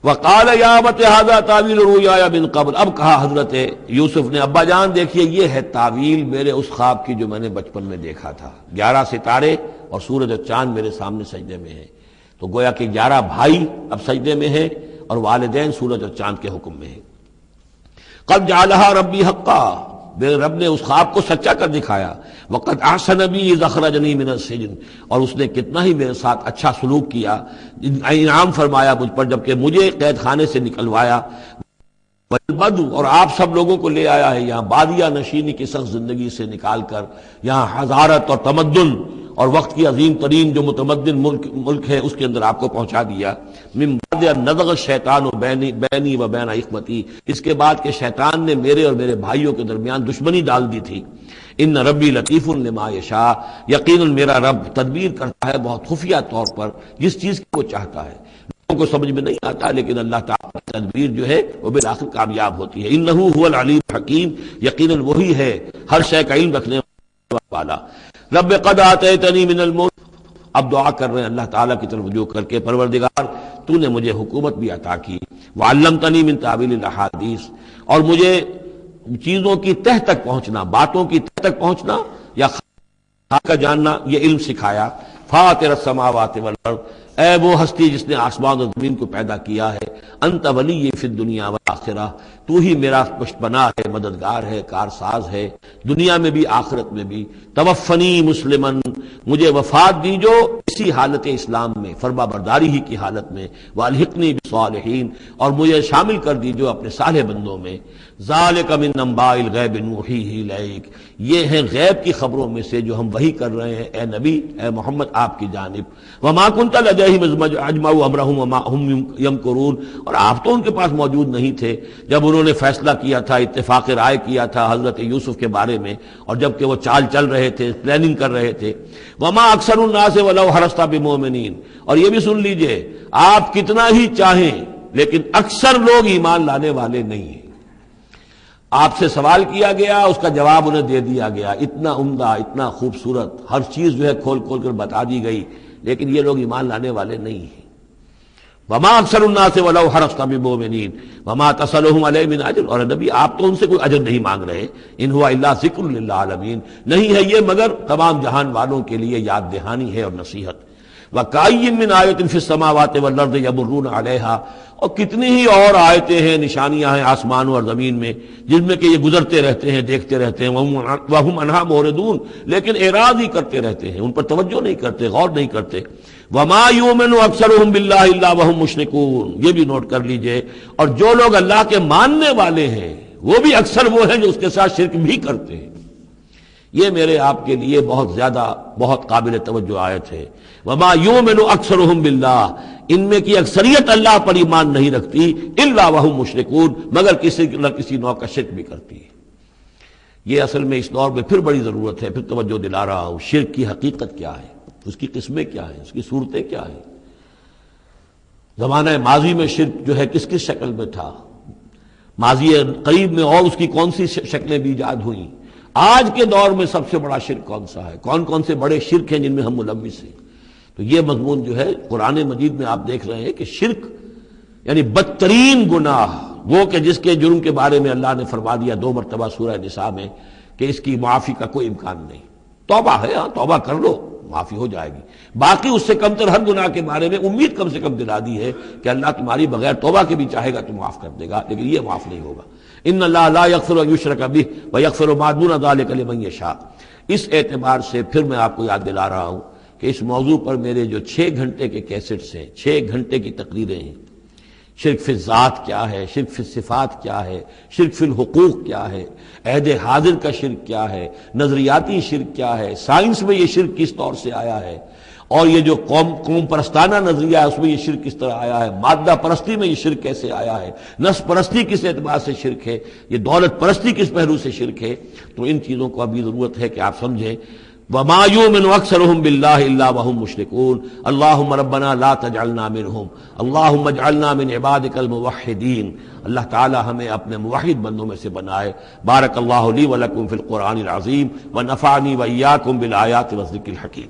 وقال یا ابت ھذا تعویل رؤیایا من قبل، اب کہا حضرت یوسف نے ابا جان دیکھیے یہ ہے تعویل میرے اس خواب کی جو میں نے بچپن میں دیکھا تھا، 11 ستارے اور سورج اور چاند میرے سامنے سجدے میں ہیں، تو گویا کہ 11 بھائی اب سجدے میں ہیں اور والدین سورج اور چاند کے حکم میں ہیں۔ قد جعلها ربی حقا، میرے رب نے اس خواب کو سچا کر دکھایا، وقد احسن بی اذ اخرجنی من السجن، اور اس نے کتنا ہی میرے ساتھ اچھا سلوک کیا، انعام فرمایا مجھ پر جبکہ مجھے قید خانے سے نکلوایا، والبدو، اور آپ سب لوگوں کو لے آیا ہے یہاں بادیہ نشینی کی سخت زندگی سے نکال کر یہاں حضارت اور تمدن اور وقت کی عظیم ترین جو متمدن ملک ہے اس کے اندر آپ کو پہنچا دیا۔ من بعد ان نزغ الشیطان بینی و بین اخوتی، اس کے بعد کہ شیطان نے میرے اور میرے بھائیوں کے درمیان دشمنی ڈال دی تھی۔ ان ربی لطیف لما یشاء، یقیناً میرا رب تدبیر کرتا ہے بہت خفیہ طور پر جس چیز کو چاہتا ہے، لوگوں کو سمجھ میں نہیں آتا، لیکن اللہ تعالیٰ کی تدبیر جو ہے وہ بالآخر کامیاب ہوتی ہے۔ انہ هو العلیم الحکیم، یقیناً وہی ہے ہر شے کا علم رکھنے والا۔ رب قد آتیتنی من الملک، اب دعا کر رہے ہیں اللہ تعالیٰ کی طرف رجوع کر کے، پروردگار تو نے مجھے حکومت بھی عطا کی، وعلمتنی من تعویل الاحادیث، اور مجھے چیزوں کی تہ تک پہنچنا، باتوں کی تہ تک پہنچنا یا کا جاننا، یہ علم سکھایا۔ فاطر السماوات والارض، اے وہ ہستی جس نے آسمان اور زمین کو پیدا کیا ہے، انت ولی فی الدنیا والآخرہ، تو ہی میرا پشتپناہ ہے، مددگار ہے، کارساز ہے، دنیا میں بھی آخرت میں بھی۔ توفنی مسلمن، مجھے وفات دیجو اسی حالت اسلام میں، فرما برداری ہی کی حالت میں، والحقنی بالصالحین، اور مجھے شامل کر دیجو اپنے صالح بندوں میں۔ ذالک من انباء الغیب نوحیہ الیک، یہ ہیں غیب کی خبروں میں سے جو ہم وحی کر رہے ہیں اے نبی، اے محمد آپ کی جانب۔ وما کنت لدیہم اذ اجمعوا امرہم وما ہم یمکرون، اور آپ تو ان کے پاس موجود نہیں تھے جب انہوں نے فیصلہ کیا تھا، اتفاق رائے کیا تھا حضرت یوسف کے بارے میں، اور جب کہ وہ چال چل رہے تھے، پلاننگ کر رہے تھے۔ وما اکثر الناس ولو حرصت بمؤمنین، اور یہ بھی سن لیجئے آپ کتنا ہی چاہیں لیکن اکثر لوگ ایمان لانے والے نہیں ہیں۔ آپ سے سوال کیا گیا، اس کا جواب انہیں دے دیا گیا، اتنا عمدہ، اتنا خوبصورت، ہر چیز جو ہے کھول کھول کر بتا دی گئی، لیکن یہ لوگ ایمان لانے والے نہیں ہیں۔ وما اکثر الناس ولو حرصت بمؤمنین وما تصلهم علیہ من اجر، اور نبی آپ تو ان سے کوئی اجر نہیں مانگ رہے، ان ہوا الا ذکر للعالمین، نہیں ہے یہ مگر تمام جہان والوں کے لیے یاد دہانی ہے اور نصیحت۔ وَكَأَيٍّ مِّنْ آیَةٍ فِي السَّمَاوَاتِ وَالْأَرْضِ يَمُرُّونَ عَلَيْهَا، اور کتنی ہی اور آیتیں ہیں، نشانیاں ہیں آسمانوں اور زمین میں جن میں کہ یہ گزرتے رہتے ہیں، دیکھتے رہتے ہیں، وَهُمْ عَنْهَا مُعْرِضُونَ، لیکن اعراض ہی کرتے رہتے ہیں، ان پر توجہ نہیں کرتے، غور نہیں کرتے۔ وَمَا يُؤْمِنُ أَكْثَرُهُم بِاللَّهِ إِلَّا وَهُمْ مُشْرِكُونَ، یہ بھی نوٹ کر لیجئے، اور جو لوگ اللہ کے ماننے والے ہیں وہ بھی اکثر وہ ہیں جو اس کے ساتھ شرک بھی کرتے ہیں۔ یہ میرے آپ کے لیے بہت زیادہ، بہت قابل توجہ آیت ہے۔ وما یؤمن اکثرهم باللہ، ان میں کی اکثریت اللہ پر ایمان نہیں رکھتی، الا وهم مشرکون، مگر کسی نہ کسی نوع کا شرک بھی کرتی ہے۔ یہ اصل میں اس دور میں پھر بڑی ضرورت ہے، پھر توجہ دلا رہا ہوں، شرک کی حقیقت کیا ہے، اس کی قسمیں کیا ہیں، اس کی صورتیں کیا ہیں۔ زمانہ ماضی میں شرک جو ہے کس کس شکل میں تھا، ماضی قریب میں اور اس کی کون سی شکلیں بھی ایجاد ہوئیں، آج کے دور میں سب سے بڑا شرک کون سا ہے، کون کون سے بڑے شرک ہیں جن میں ہم ملوث ہیں۔ تو یہ مضمون جو ہے قرآن مجید میں آپ دیکھ رہے ہیں کہ شرک یعنی بدترین گناہ، وہ کہ جس کے جرم کے بارے میں اللہ نے فرما دیا 2 مرتبہ سورہ نساء میں کہ اس کی معافی کا کوئی امکان نہیں۔ توبہ ہے، ہاں توبہ کر لو معافی ہو جائے گی، باقی اس سے کم تر ہر گناہ کے بارے میں امید کم سے کم دلا دی ہے کہ اللہ تمہاری بغیر توبہ کے بھی چاہے گا تو معاف کر دے گا، لیکن یہ معاف نہیں ہوگا۔ ان اللہ لا یغفر ان یشرک بہ ویغفر ما دون ذلک لمن یشاء۔ اس اعتبار سے پھر میں آپ کو یاد دلا رہا ہوں کہ اس موضوع پر میرے جو 6 گھنٹے کے کیسٹس ہیں، 6 گھنٹے کی تقریریں ہیں، شرک فی الذات کیا ہے، شرک فی الصفات کیا ہے، شرک فی الحقوق کیا ہے، عہد حاضر کا شرک کیا ہے، نظریاتی شرک کیا ہے، سائنس میں یہ شرک کس طور سے آیا ہے، اور یہ جو قوم پرستانہ نظریہ ہے اس میں یہ شرک کس طرح آیا ہے، مادہ پرستی میں یہ شرک کیسے آیا ہے، نفس پرستی کس اعتبار سے شرک ہے، یہ دولت پرستی کس پہلو سے شرک ہے۔ تو ان چیزوں کو ابھی ضرورت ہے کہ آپ سمجھیں۔ وما يؤمن اکثرهم باللہ الا وهم مشرکون اللہم ربنا لا تجعلنا منہم اللہم اجعلنا من عبادک الموحدین. اللہ تعالی ہمیں اپنے موحد بندوں میں سے بنائے. بارک اللہ لی ولکم فی القرآن العظیم ونفعنی وإیاکم بالآیات والذکر الحکیم.